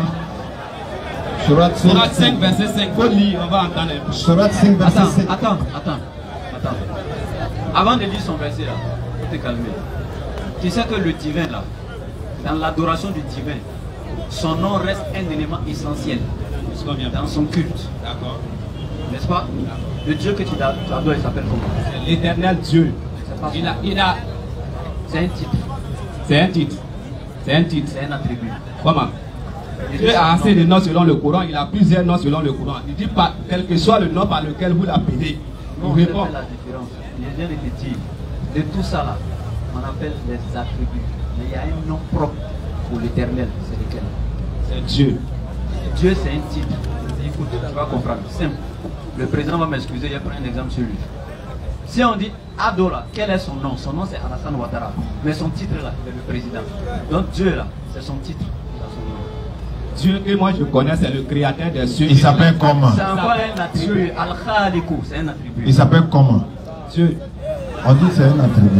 Sourate 5 verset 5. Faut lire, on va entendre un peu. Sourate 5 verset 5. Attends. Avant de lire son verset là, faut te calmer. Tu sais que le divin là, dans l'adoration du divin, son nom reste un élément essentiel dans son culte. D'accord. N'est-ce pas? Le Dieu que tu adores, il s'appelle comment? C'est l'éternel Dieu. C'est un titre. C'est un titre. C'est un attribut. Comment? Dieu a assez de noms selon le Coran, il a plusieurs noms selon le Coran. Il dit pas, quel que soit le nom par lequel vous l'appelez. Non, c'est pas la différence. Je viens de te dire, de tout ça là, on appelle les attributs. Mais il y a un nom propre pour l'éternel, c'est lequel? C'est Dieu. Dieu c'est un titre. Écoute, tu vas comprendre. Simple. Le président va m'excuser, je prends un exemple sur lui. Si on dit Ado là, quel est son nom? Son nom c'est Alassane Ouattara. Mais son titre là, c'est le président. Donc Dieu là, c'est son titre. Dieu que moi je connais, c'est le créateur des cieux. Il s'appelle comment? C'est encore un attribut. Al-Khalikou, c'est un attribut. Il s'appelle comment? Dieu. On dit c'est un attribut.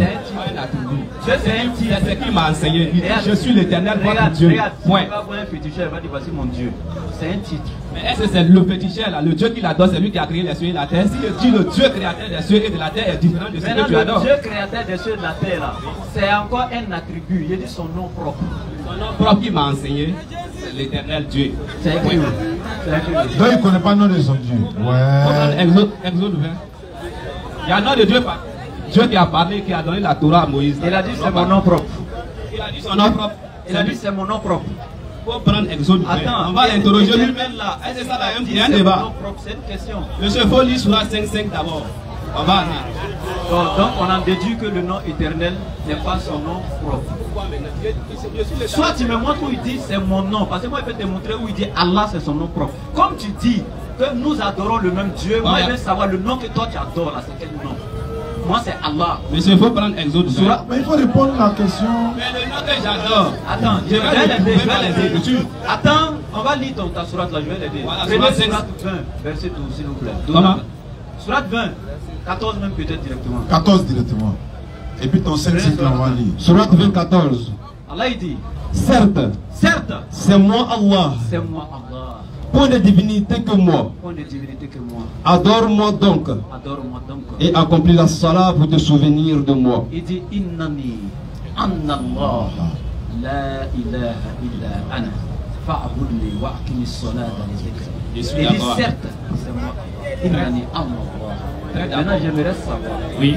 Dieu c'est un titre. C'est ce qu'il m'a enseigné. Il dit je suis l'éternel votre Dieu. Regarde, Point. tu vas voir un féticheur, il va dire voici mon Dieu. C'est un titre. Mais est-ce que c'est le féticheur là, le Dieu qu'il adore, c'est lui qui a créé les cieux et la terre? Si je dis le Dieu créateur des cieux et de la terre est différent de ce que tu adores. Le Dieu créateur des cieux et de la terre là, c'est encore un attribut. Il dit son nom propre. Son nom propre qu'il m'a enseigné, c'est l'éternel Dieu. C'est écrit. Donc il ne connaît pas le nom de son Dieu. Ouais. Exode 20. Il y a un nom de Dieu, Dieu qui a parlé, qui a donné la Torah à Moïse. Il a dit c'est mon nom propre. Il a dit son nom propre. Il a dit c'est mon nom propre. Faut prendre Exode 20. Attends, on va l'interroger lui-même là. Est-ce que ça va un débat? C'est une question. Monsieur, il faut lire sur la 5.5 d'abord. On va donc on en déduit que le nom éternel n'est pas son nom propre. Soit tu me montres où il dit c'est mon nom, parce que moi je vais te montrer où il dit Allah c'est son nom propre. Comme tu dis que nous adorons le même Dieu, moi je veux savoir le nom que toi tu adores là, c'est quel nom? Moi c'est Allah. Monsieur, il faut prendre Exode 20. Mais il faut répondre à la question. Mais le nom que j'adore. Attends, je vais l'aider. Attends, on va lire ta sourate là, je vais l'aider. Prenez sourate 20, verset 12 s'il vous plaît. Comment? Sourate 20, 14 même peut-être directement. 14 directement. Et puis ton 5 là on va lire. Surat 20, 14. Allah il dit. Certes, c'est moi Allah. C'est moi Allah. Point de divinité que moi. Point de divinité que moi. Adore-moi donc. Adore-moi donc. Et accomplis la salat pour te souvenir de moi. Il dit Innani Annallah La ilaha illa ana fa'budni wa aqimi as-salata li dhikri. Il dit certes, c'est moi. Innani Allah. Maintenant j'aimerais savoir le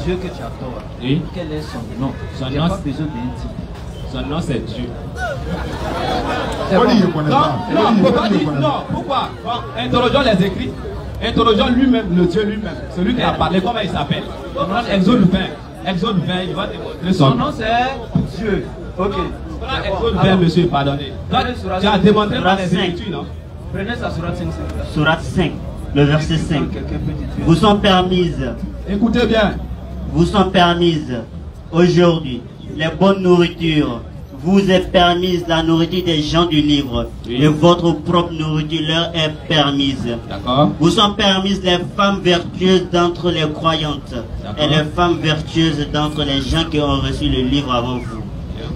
Dieu que tu adores. Oui. Quel est son nom? Son nom, pas besoin d'un titre. Son nom c'est Dieu. Non, pourquoi? Bon, interrogeons les écrits. Interrogeons lui-même, le Dieu lui-même. Celui qui a parlé, comment il s'appelle? Exode 20. Exode 20, il va démontrer son nom c'est Dieu. Ok. Exode 20, monsieur, pardonnez. Tu as démontré par les écritures, non? Prenez sa sourate 5. Sourate 5, le verset 5. Vous sont permises. Écoutez bien. Vous sont permises aujourd'hui les bonnes nourritures. Vous est permise la nourriture des gens du livre. Et votre propre nourriture leur est permise. D'accord. Vous sont permises les femmes vertueuses d'entre les croyantes et les femmes vertueuses d'entre les gens qui ont reçu le livre avant vous.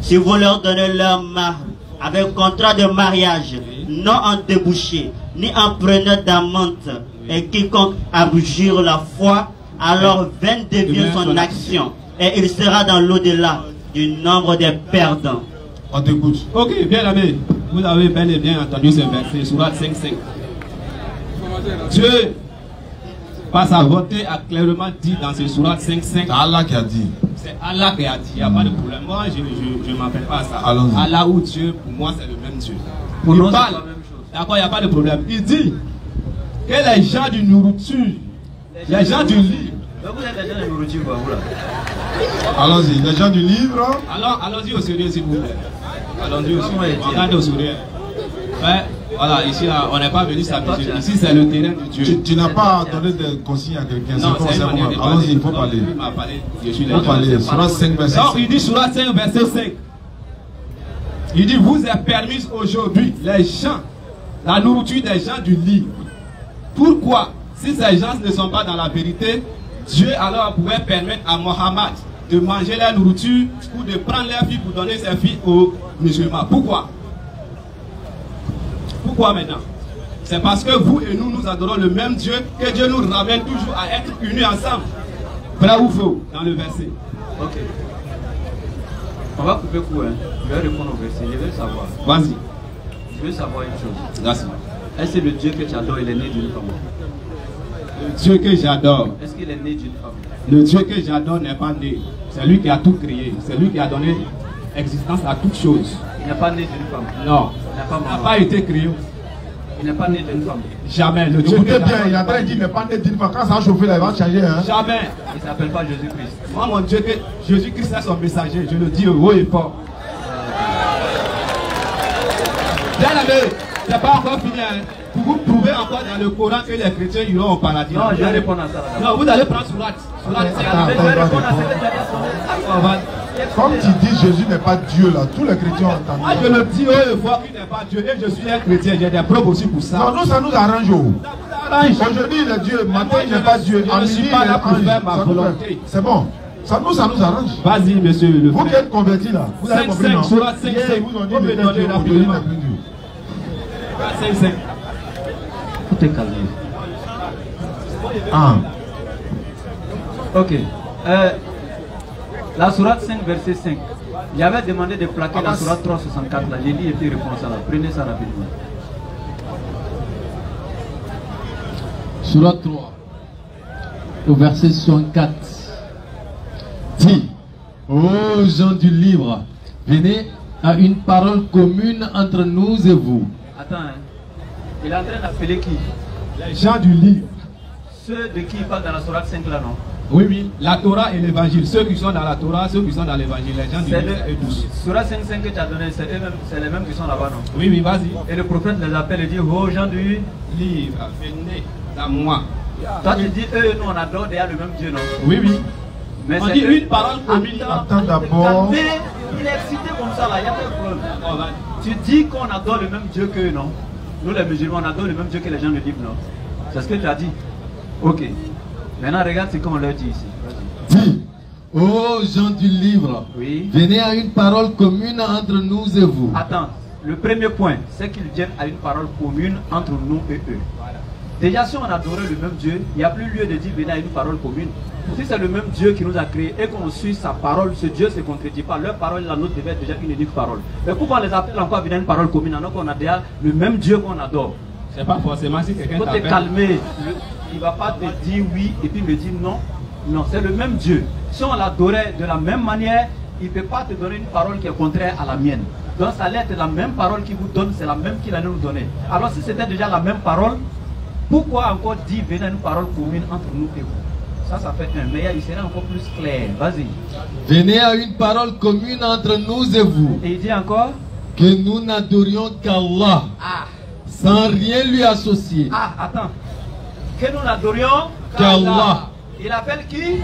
Si vous leur donnez leur main avec contrat de mariage, non en débouché, ni en preneur d'amante, et quiconque abjure la foi, alors vaine devient son action, et il sera dans l'au-delà du nombre des perdants. On t'écoute. Ok, bien aimé. Vous avez bel et bien entendu ce verset, Sourate 5.5. Dieu, par sa volonté, a clairement dit dans ce Sourate 5.5. C'est Allah qui a dit. C'est Allah qui a dit, il n'y a pas de problème. Moi, je ne m'appelle pas à ça. Allah ou Dieu, pour moi, c'est le même Dieu. Pour il parle. D'accord, il n'y a pas de problème. Il dit que les gens du nourriture, les gens du livre. Vous êtes les gens du nourriture, vous là. Allons-y, les gens du livre. Allons-y au sérieux, s'il vous plaît. Allons-y au sérieux. Regardez au sérieux. Ouais, voilà, ici, là, on n'est pas venu s'amuser. Ici, c'est le terrain de Dieu. Tu n'as pas donné de consigne à quelqu'un. Non, c'est une manière de parler. Allons-y, il faut parler. Il m'a parlé. Je suis il faut parler. Sourate 5, verset 5. Non, il dit Sourate 5, verset 5. Il dit, vous êtes permis aujourd'hui, les gens, la nourriture des gens du livre. Pourquoi? Si ces gens ne sont pas dans la vérité, Dieu alors pourrait permettre à Mohammed de manger la nourriture ou de prendre leurs filles pour donner ses filles aux musulmans. Pourquoi? Pourquoi maintenant? C'est parce que vous et nous adorons le même Dieu que Dieu nous ramène toujours à être unis ensemble. Vrai ou faux dans le verset? Ok. On va couper court, hein. Je vais répondre au verset. Je veux savoir. Vas-y. Je veux savoir une chose. Merci. Est-ce que le Dieu que tu adores, il est né d'une femme? Le Dieu que j'adore. Est-ce qu'il est né d'une femme? Le Dieu que j'adore n'est pas né. C'est lui qui a tout créé. C'est lui qui a donné existence à toutes choses. Il n'est pas né d'une femme? Non. Il n'a pas été créé. Il n'est pas né d'une femme? Jamais. Le Dieu Écoutez bien, il a pas dit qu'il n'est pas né d'une femme. Quand ça a chauffé là, il va changer. Hein? Jamais. Il ne s'appelle pas Jésus-Christ. Moi, mon Dieu, que Jésus-Christ est son messager. Je le dis haut et fort. Bien aimé. C'est pas encore fini. Hein. Pour vous prouver encore dans le Coran que les chrétiens iront au paradis. Non, je vais répondre à ça. Non, vous allez prendre Surat. Je vais répondre à cette Comme tu dis Jésus n'est pas Dieu là, tous les chrétiens ont entendu. Moi je le dis haut et fort qu'il n'est pas Dieu et je suis un chrétien, j'ai des preuves aussi pour ça. Non, nous ça nous arrange. Aujourd'hui il est Dieu, matin il n'est pas Dieu. Je ne suis pas là pour faire ma volonté. C'est bon. Ça nous arrange. Vas-y monsieur le frère. Vous qui êtes convertis là, vous avez compris non? Surat 5, vous ont dit le Dieu, aujourd'hui n'est plus Dieu. 5. Tout est calme. Ah. Ok. La sourate 5, verset 5. Il avait demandé de plaquer la sourate 364 là. J'ai dit et puis réponse à là. Prenez ça rapidement. Sourate 3, au verset 64. Dit, ô gens du livre, venez à une parole commune entre nous et vous. Attends, hein. Il est en train d'appeler qui? Les gens du livre. Ceux de qui il parle dans la sourate 5 là, non? Oui, oui, la Torah et l'évangile. Ceux qui sont dans la Torah, ceux qui sont dans l'évangile, les gens du livre et tous. Sourate 5 que tu as donné, c'est les mêmes qui sont là-bas, non? Oui, oui, vas-y. Et le prophète les appelle et dit, ô gens du livre, venez à moi. Toi tu dis, eux, nous on adore déjà le même Dieu, non? Oui, oui. Mais on dit une parole commune. Attends d'abord. Mais il est excité comme ça là, il n'y a pas de problème. Tu dis qu'on adore le même Dieu qu'eux, non? Nous les musulmans, on adore le même Dieu que les gens du livre, non? C'est ce que tu as dit? Ok. Maintenant regarde ce qu'on leur dit ici. Dis, ô gens du livre, oui. Venez à une parole commune entre nous et vous. Attends, le premier point, c'est qu'ils viennent à une parole commune entre nous et eux. Déjà, si on adorait le même Dieu, il n'y a plus lieu de dire venez à une parole commune. Si c'est le même Dieu qui nous a créés et qu'on suit sa parole, ce Dieu ne se contredit pas. Leur parole, la nôtre devait être déjà une unique parole. Mais pourquoi on les appelle encore à venir à une parole commune alors qu'on a déjà le même Dieu qu'on adore? C'est pas forcément si quelqu'un t'appelle. Il faut te calmer. Il ne va pas te dire oui et puis me dire non. Non, c'est le même Dieu. Si on l'adorait de la même manière, il ne peut pas te donner une parole qui est contraire à la mienne. Donc ça allait être la même parole qu'il vous donne, c'est la même qu'il allait nous donner. Alors si c'était déjà la même parole, pourquoi encore dire venez à une parole commune entre nous et vous? Ça fait un. Mais il serait encore plus clair. Vas-y. Venez à une parole commune entre nous et vous. Et il dit encore que nous n'adorions qu'Allah. Sans rien lui associer. Ah, attends. Que nous n'adorions qu'Allah. Il appelle qui?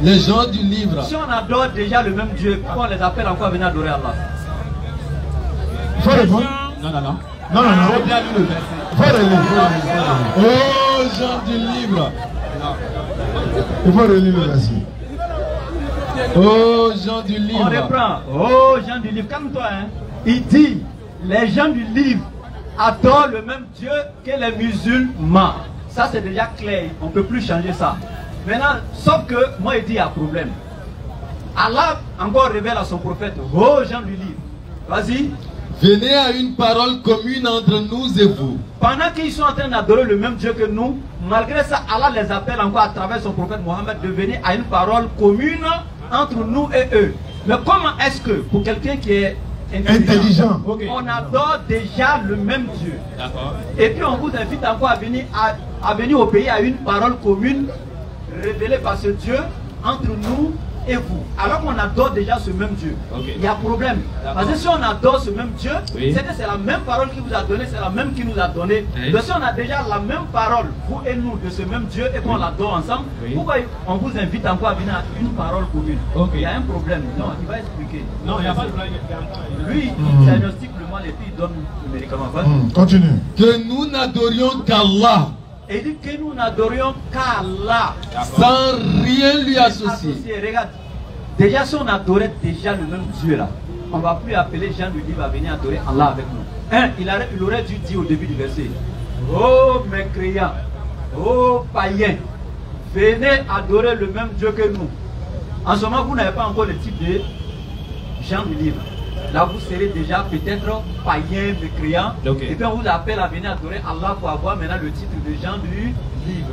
Les gens du livre. Si on adore déjà le même Dieu, pourquoi on les appelle encore à venir adorer Allah? Il faut répondre. Non, non, non. Non, non, non. Faut bien lire le verset. Oh, gens du livre. Il faut relire le verset. Oh, gens du livre. On reprend. Oh, gens du livre. Calme-toi, hein. Il dit, les gens du livre adorent le même Dieu que les musulmans. Ça, c'est déjà clair. On ne peut plus changer ça. Maintenant, sauf que, moi, il dit, il y a un problème. Allah encore révèle à son prophète, oh, gens du livre. Vas-y. Venez à une parole commune entre nous et vous. Pendant qu'ils sont en train d'adorer le même Dieu que nous, malgré ça, Allah les appelle encore à travers son prophète Mohammed de venir à une parole commune entre nous et eux. Mais comment est-ce que, pour quelqu'un qui est intelligent. Okay. On adore déjà le même Dieu. Et puis on vous invite encore à venir au pays à une parole commune révélée par ce Dieu entre nous et vous. Alors qu'on adore déjà ce même Dieu. Il y a problème. Parce que si on adore ce même Dieu, c'est que c'est la même parole qu'il vous a donnée, c'est la même qu'il nous a donnée. Donc si on a déjà la même parole, vous et nous, de ce même Dieu, et qu'on l'adore ensemble, pourquoi on vous invite encore à venir à une parole commune? Il y a un problème. Non, il va expliquer. Non, il n'y a pas de problème. Lui, il diagnostique le mal et puis il donne le médicament. Continue. Que nous n'adorions qu'Allah. Et dit que nous n'adorions qu'Allah. Sans rien lui associer. Regarde, déjà si on adorait déjà le même Dieu là, on ne va plus appeler Jean du livre à venir adorer Allah avec nous. Il aurait dû dire au début du verset, oh mécréants, oh païens, venez adorer le même Dieu que nous. En ce moment, vous n'avez pas encore le titre de Jean du livre. Là, vous serez déjà peut-être païen, mécréant. Et puis on vous appelle à venir adorer Allah pour avoir maintenant le titre de Jean du livre.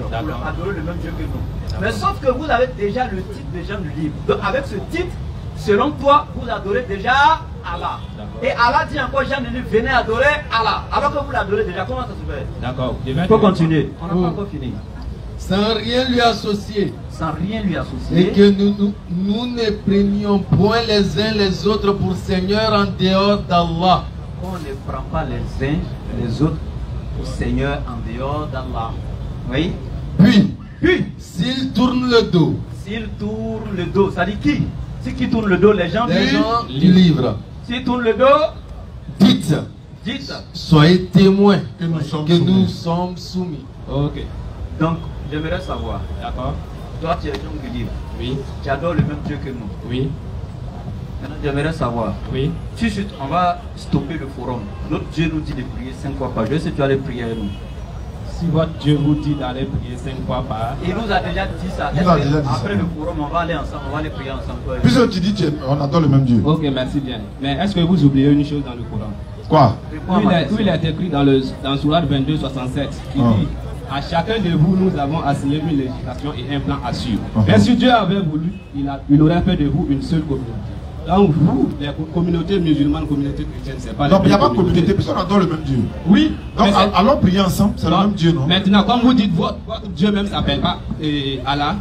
Pour adorer le même Dieu que nous. Mais sauf que vous avez déjà le titre de Jean du livre. Donc avec ce titre, selon toi, vous adorez déjà Allah. Et Allah dit encore Jean du livre, venez adorer Allah. Alors que vous l'adorez déjà, comment ça se fait? D'accord. Il faut continuer. On n'a pas encore fini. Sans rien lui associer. Sans rien lui associer. Et que nous ne prenions point les uns les autres pour Seigneur en dehors d'Allah. qu'on ne prend pas les uns les autres au Seigneur en dehors d'Allah. Oui. Puis, s'il tourne le dos. S'il tourne le dos, ça dit qui? C'est qui tourne le dos? Les gens du livre. S'il tourne le dos, dites. Soyez témoins que nous sommes soumis. Ok. Donc, j'aimerais savoir. D'accord. Toi, tu es donc du livre. Oui. Tu adores le même Dieu que nous. Oui. Maintenant, j'aimerais savoir. Oui. Tout de suite, on va stopper le forum. Notre Dieu nous dit de prier 5 fois par jour. Est-ce que tu as les prières nous? Si votre Dieu vous dit d'aller prier 5 fois par... Il nous a déjà dit ça. Après le forum, on va aller ensemble, on va aller prier ensemble. Puisque tu dis on adore le même Dieu. Ok, merci bien. Mais est-ce que vous oubliez une chose dans le Coran? Quoi? Où il est écrit dans Surat 22, 67, qui dit à chacun de vous, nous avons assigné une législation et un plan à suivre. Mais si Dieu avait voulu, il aurait fait de vous une seule communauté. Donc vous, les communautés musulmanes, communautés chrétiennes, c'est pas... Non, mais il n'y a pas de communauté, puisqu'on adore le même Dieu. Oui. Donc allons prier ensemble, c'est le même Dieu, non? Maintenant, comme vous dites, votre Dieu même s'appelle pas Allah,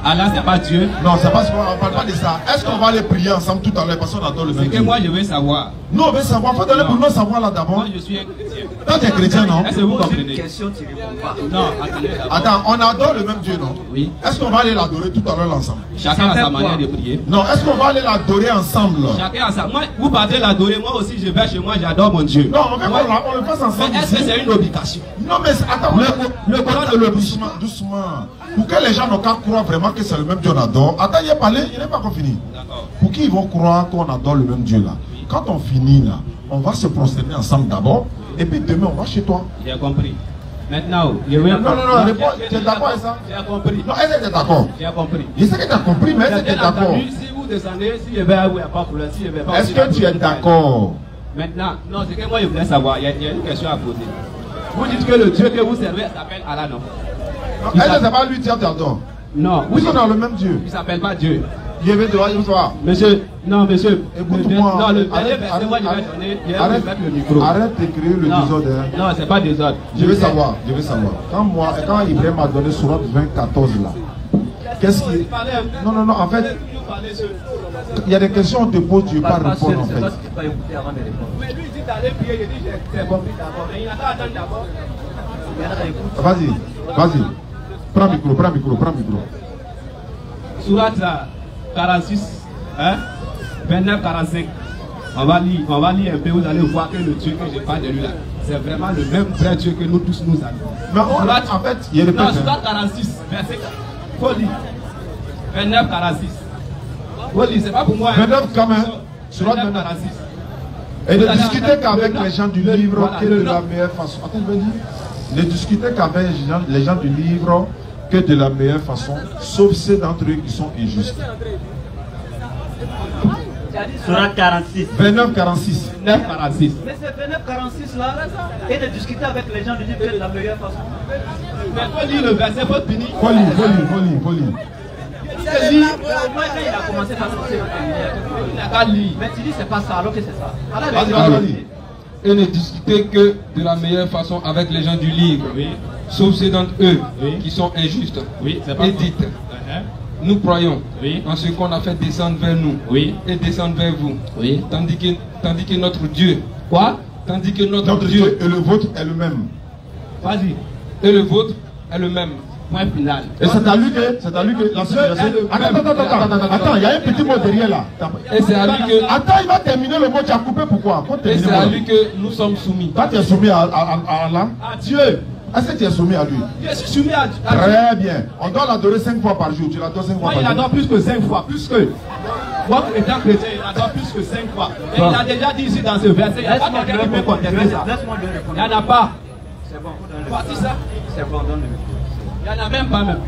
Allah c'est pas Dieu. Non, c'est parce qu'on ne parle pas de ça. Est-ce qu'on va aller prier ensemble tout à l'heure parce qu'on adore le même Dieu? C'est que moi je veux savoir. Nous on veut savoir, il faut donner pour nous savoir là d'abord. Moi je suis un chrétien. Toi tu es chrétien, non? Est-ce que vous comprenez? Une question, tu réponds pas. Non, attendez. Attends, on adore le même Dieu, non? Oui. Est-ce qu'on va aller l'adorer tout à l'heure ensemble? Chacun a sa manière de prier. Non, est-ce qu'on va aller l'adorer ensemble? Chacun a sa... Moi, vous partez l'adorer, moi aussi je vais chez moi, j'adore mon Dieu. Non, on le fasse ensemble. Mais est-ce que c'est une obligation? Non, mais attends, le Coran de l'obligation. Doucement. Pour que les gens n'ont qu'à croire vraiment que c'est le même Dieu qu'on adore. Attends, il est parlé, il n'est pas encore fini. Pour qu'ils vont croire qu'on adore le même Dieu là. Quand on finit là, on va se prosterner ensemble d'abord. Et puis demain, on va chez toi. J'ai compris. Maintenant, je vais... Non, réponds, tu es d'accord avec ça? J'ai compris. Non, est-ce que tu es d'accord? J'ai compris. Je sais que tu as compris, mais est-ce que tu es d'accord? Si vous descendez, si je vais à vous, il n'y a pas de problème. Si je vais pas... Est-ce que tu es d'accord? Maintenant, non, c'est que moi je voulais savoir, il y a une question à poser. Vous dites que le Dieu que vous servez s'appelle Allah, non? Est-ce que c'est pas lui qui t'adore? Non. Vous êtes dans le même Dieu. Il ne s'appelle pas Dieu. Je vais devoir y voir. Monsieur, non, monsieur. Écoute-moi. Non, le dernier verset, moi je vais donner, je vais mettre le micro. Arrête de créer le désordre. Non, c'est pas désordre. Je veux savoir. Quand Ibrahim m'a donné Surat 2014 là, qu'est-ce qui... Non, en fait, il y a des questions on te pose, tu ne veux pas répondre en fait. Mais lui il dit d'aller prier, je dis j'ai compris d'abord, mais il n'a qu'à attendre d'abord. Vas-y. Prends le micro. Surat 46, 29, 45. On va lire un peu, vous allez voir que le Dieu que je parle de lui là, c'est vraiment le même vrai Dieu que nous tous nous avons. Mais en fait, il y a non, Surat 46, verset 4. Faut lire. 29, 46. Faut lire, c'est pas pour moi. 29 quand même. Surat 46. Et de discuter qu'avec les gens du livre, que de la meilleure façon. Attends, je veux dire. Ne discuter qu'avec les gens du livre que de la meilleure façon, sauf ceux d'entre eux qui sont injustes. Surat 46. 29, 46. 29, 46. Mais c'est 29, 46 là, et de discuter avec les gens du livre de la meilleure façon. Mais faut lire le verset, faut finir. Faut lire. Il a commencé par ça. Il n'a qu'à lire. Mais tu dis c'est pas ça, alors que c'est ça. Vas-y. Et ne discuter que de la meilleure façon avec les gens du livre, sauf ceux d'entre eux qui sont injustes. Et dites, nous croyons en ce qu'on a fait descendre vers nous et descendre vers vous. Tandis que notre Dieu, tandis que notre Dieu et le vôtre est le même. Vas-y. Et le vôtre est le même. Point final. Et c'est à lui que Attends, il y a un petit mot derrière là. Et c'est à lui que... Attends, il va terminer le mot, tu as coupé pourquoi? Et c'est à lui que nous sommes soumis. Toi, tu es soumis à Allah? À Dieu. Est-ce que tu es soumis à lui? Je suis soumis à Dieu. Très bien. On doit l'adorer 5 fois par jour. Tu l'adores 5 fois par jour. Il adore plus que 5 fois. Plus que. Moi, étant chrétien, il adore plus que 5 fois. Et il a déjà dit ici dans ce verset, il n'y a pas quelqu'un qui peut contester ça. Il n'y en a pas. C'est bon. Voici ça. C'est bon, donne le micro. Il n'y en a même pas même.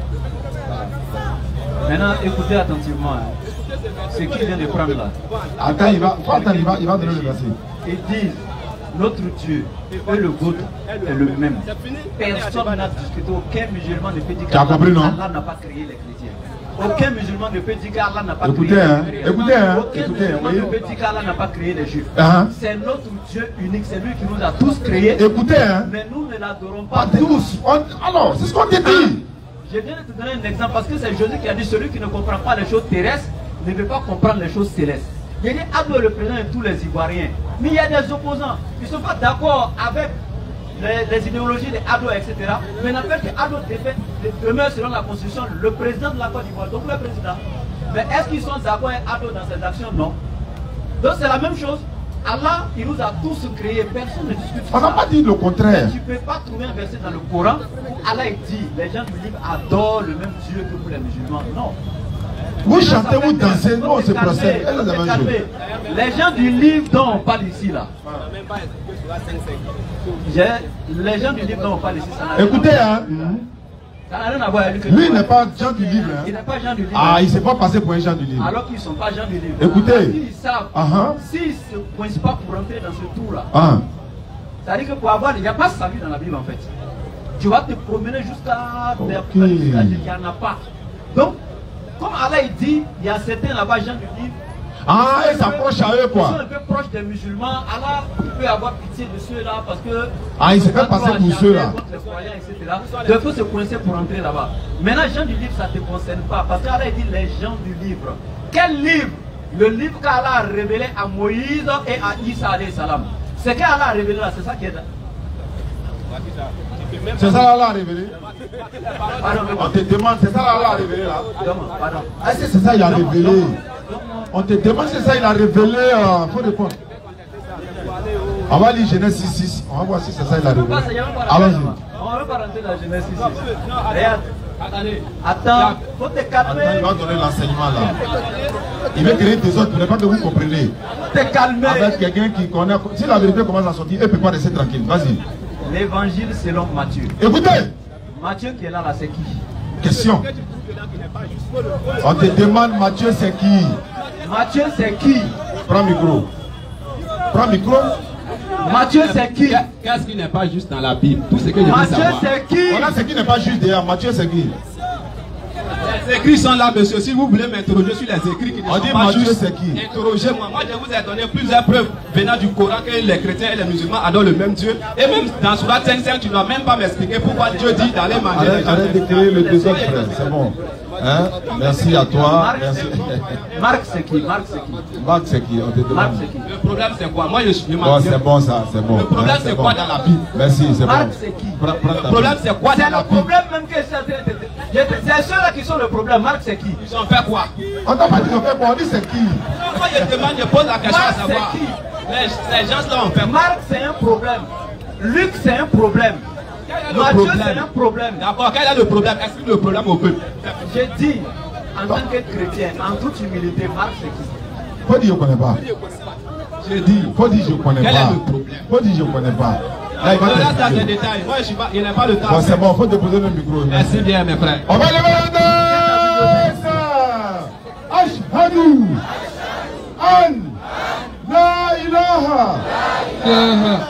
Maintenant, écoutez attentivement. Ce qu'il vient de prendre là. Attends, il va donner le verset. Ils disent, notre Dieu et le vôtre est le même. Personne n'a discuté, aucun musulman ne peut dire qu'Allah n'a pas créé les chrétiens. Aucun musulman ne peut dire qu'Allah n'a pas créé les chrétiens. Aucun musulman ne peut dire qu'Allah n'a pas créé les juifs. C'est notre Dieu unique, c'est lui qui nous a tous créés. Mais nous ne l'adorons pas tous. Alors, c'est ce qu'on te dit. Je viens de te donner un exemple parce que c'est Jésus qui a dit celui qui ne comprend pas les choses terrestres ne veut pas comprendre les choses célestes. Il dit Ado est le président de tous les Ivoiriens. Mais il y a des opposants. Ils ne sont pas d'accord avec les idéologies de Ado, etc. Mais n'empêche que Ado demeure selon la Constitution le président de la Côte d'Ivoire, donc le président. Mais est-ce qu'ils sont d'accord avec Ado dans ses actions? Non. Donc c'est la même chose. Allah, il nous a tous créés, personne ne discute sur ça. On n'a pas dit le contraire. Mais tu ne peux pas trouver un verset dans le Coran. Allah il dit, les gens du livre adorent le même Dieu que pour les musulmans. Non. Vous chantez, vous dansez, non, c'est procès. Les gens du livre dont on parle ici, là. Les gens du livre dont on parle ici, ça n'a rien à voir. Écoutez, hein. Ça n'a rien à voir avec lui. Lui n'est pas Jean du livre. Hein. Il n'est pas Jean du livre. Ah, il ne s'est pas passé pour un Jean du livre. Alors qu'ils ne sont pas Jean du livre. Écoutez. Ils savent. S'ils ne se coincent pas pour rentrer dans ce tour-là. C'est-à-dire que pour avoir, il n'y a pas salut dans la Bible en fait. Tu vas te promener jusqu'à des plages, il n'y en a pas. Donc, comme Allah il dit, il y a certains là-bas, Jean du livre. Ah, ils s'approchent à eux quoi. Ils sont un peu proches des musulmans. Allah peut avoir pitié de ceux-là parce que. Ah, il s'est fait passer pour ceux-là. Il faut se coincer pour entrer là-bas. Maintenant, Jean du livre, ça ne te concerne pas. Parce qu'Allah dit les gens du livre. Quel livre? Le livre qu'Allah a révélé à Moïse et à Isa alayhi salam. C'est qu'Allah a révélé là, c'est ça qui est là. C'est ça Allah a révélé. On te demande, c'est ça Allah a révélé là. Est-ce que c'est ça il a révélé? On te demande, c'est ça il a révélé. Faut répondre. On va lire Genèse 6:6. On va voir si c'est ça il a révélé. Allons-y. On ne va pas rentrer dans Genèse 6:6. Regarde. Attends, faut te calmer. Il va donner l'enseignement là. Il veut créer des autres, pour pas que vous compreniez. Te calmer. Avec quelqu'un qui connaît. Si la vérité commence à sortir, elle ne peut pas rester tranquille. Vas-y. L'évangile selon Matthieu. Écoutez. Matthieu qui est là, c'est qui? Question. On te demande Matthieu c'est qui? Matthieu c'est qui? Prends micro. Prends micro. Matthieu c'est qui? Qu'est-ce qui n'est pas juste dans la Bible? Tout ce que je veux Matthieu savoir. c'est qui? Voilà ce qui n'est pas juste d'ailleurs. Matthieu c'est qui? Les écrits sont là, monsieur. Si vous voulez m'interroger sur les écrits qui ne sont pas Matthieu, juste, qui? Interrogez-moi. Moi, je vous ai donné plusieurs preuves venant du Coran que les chrétiens et les musulmans adorent le même Dieu. Et même dans Surat 5:5, tu ne dois même pas m'expliquer pourquoi Dieu dit d'aller manger. Arrête de créer le deux autres frères, c'est bon. Hein? Merci à toi. Merci. Marc c'est qui? Marc c'est qui? Marc c'est qui? On te demande. Marc c'est qui? Le problème c'est quoi? Moi je suis bon, c'est bon ça, c'est bon. Le problème c'est quoi dans la Bible? Merci, c'est bon. Marc c'est qui? Le problème c'est quoi dans la Bible? C'est le problème même que c'est ceux-là qui sont le problème. Marc c'est qui? Ils ont fait quoi? On t'a pas dit qu'ils ont fait quoi? On dit c'est qui? Moi je demande, je pose la question à savoir. Marc c'est qui? Les gens là ont fait quoi? Marc c'est un problème. Luc c'est un problème. Matthieu c'est un problème. D'accord, quel est le problème? Explique le problème au peuple. J'ai dit, en tant que chrétien, en toute humilité, Marc c'est qui? Faut dire je ne connais pas. J'ai dit, faut dire je ne connais pas. Quel est le problème? Faut dire je ne connais pas. Là, il va dans les détails. Moi, je suis pas, il n'a pas le temps. Bon, c'est bon, faut déposer le micro. Merci bien, mes frères. On va lever la danse. Ashhadu an la ilaha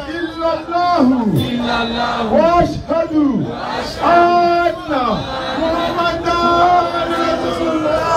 illallah wa ashhadu anna Muhammadan Rasulullah.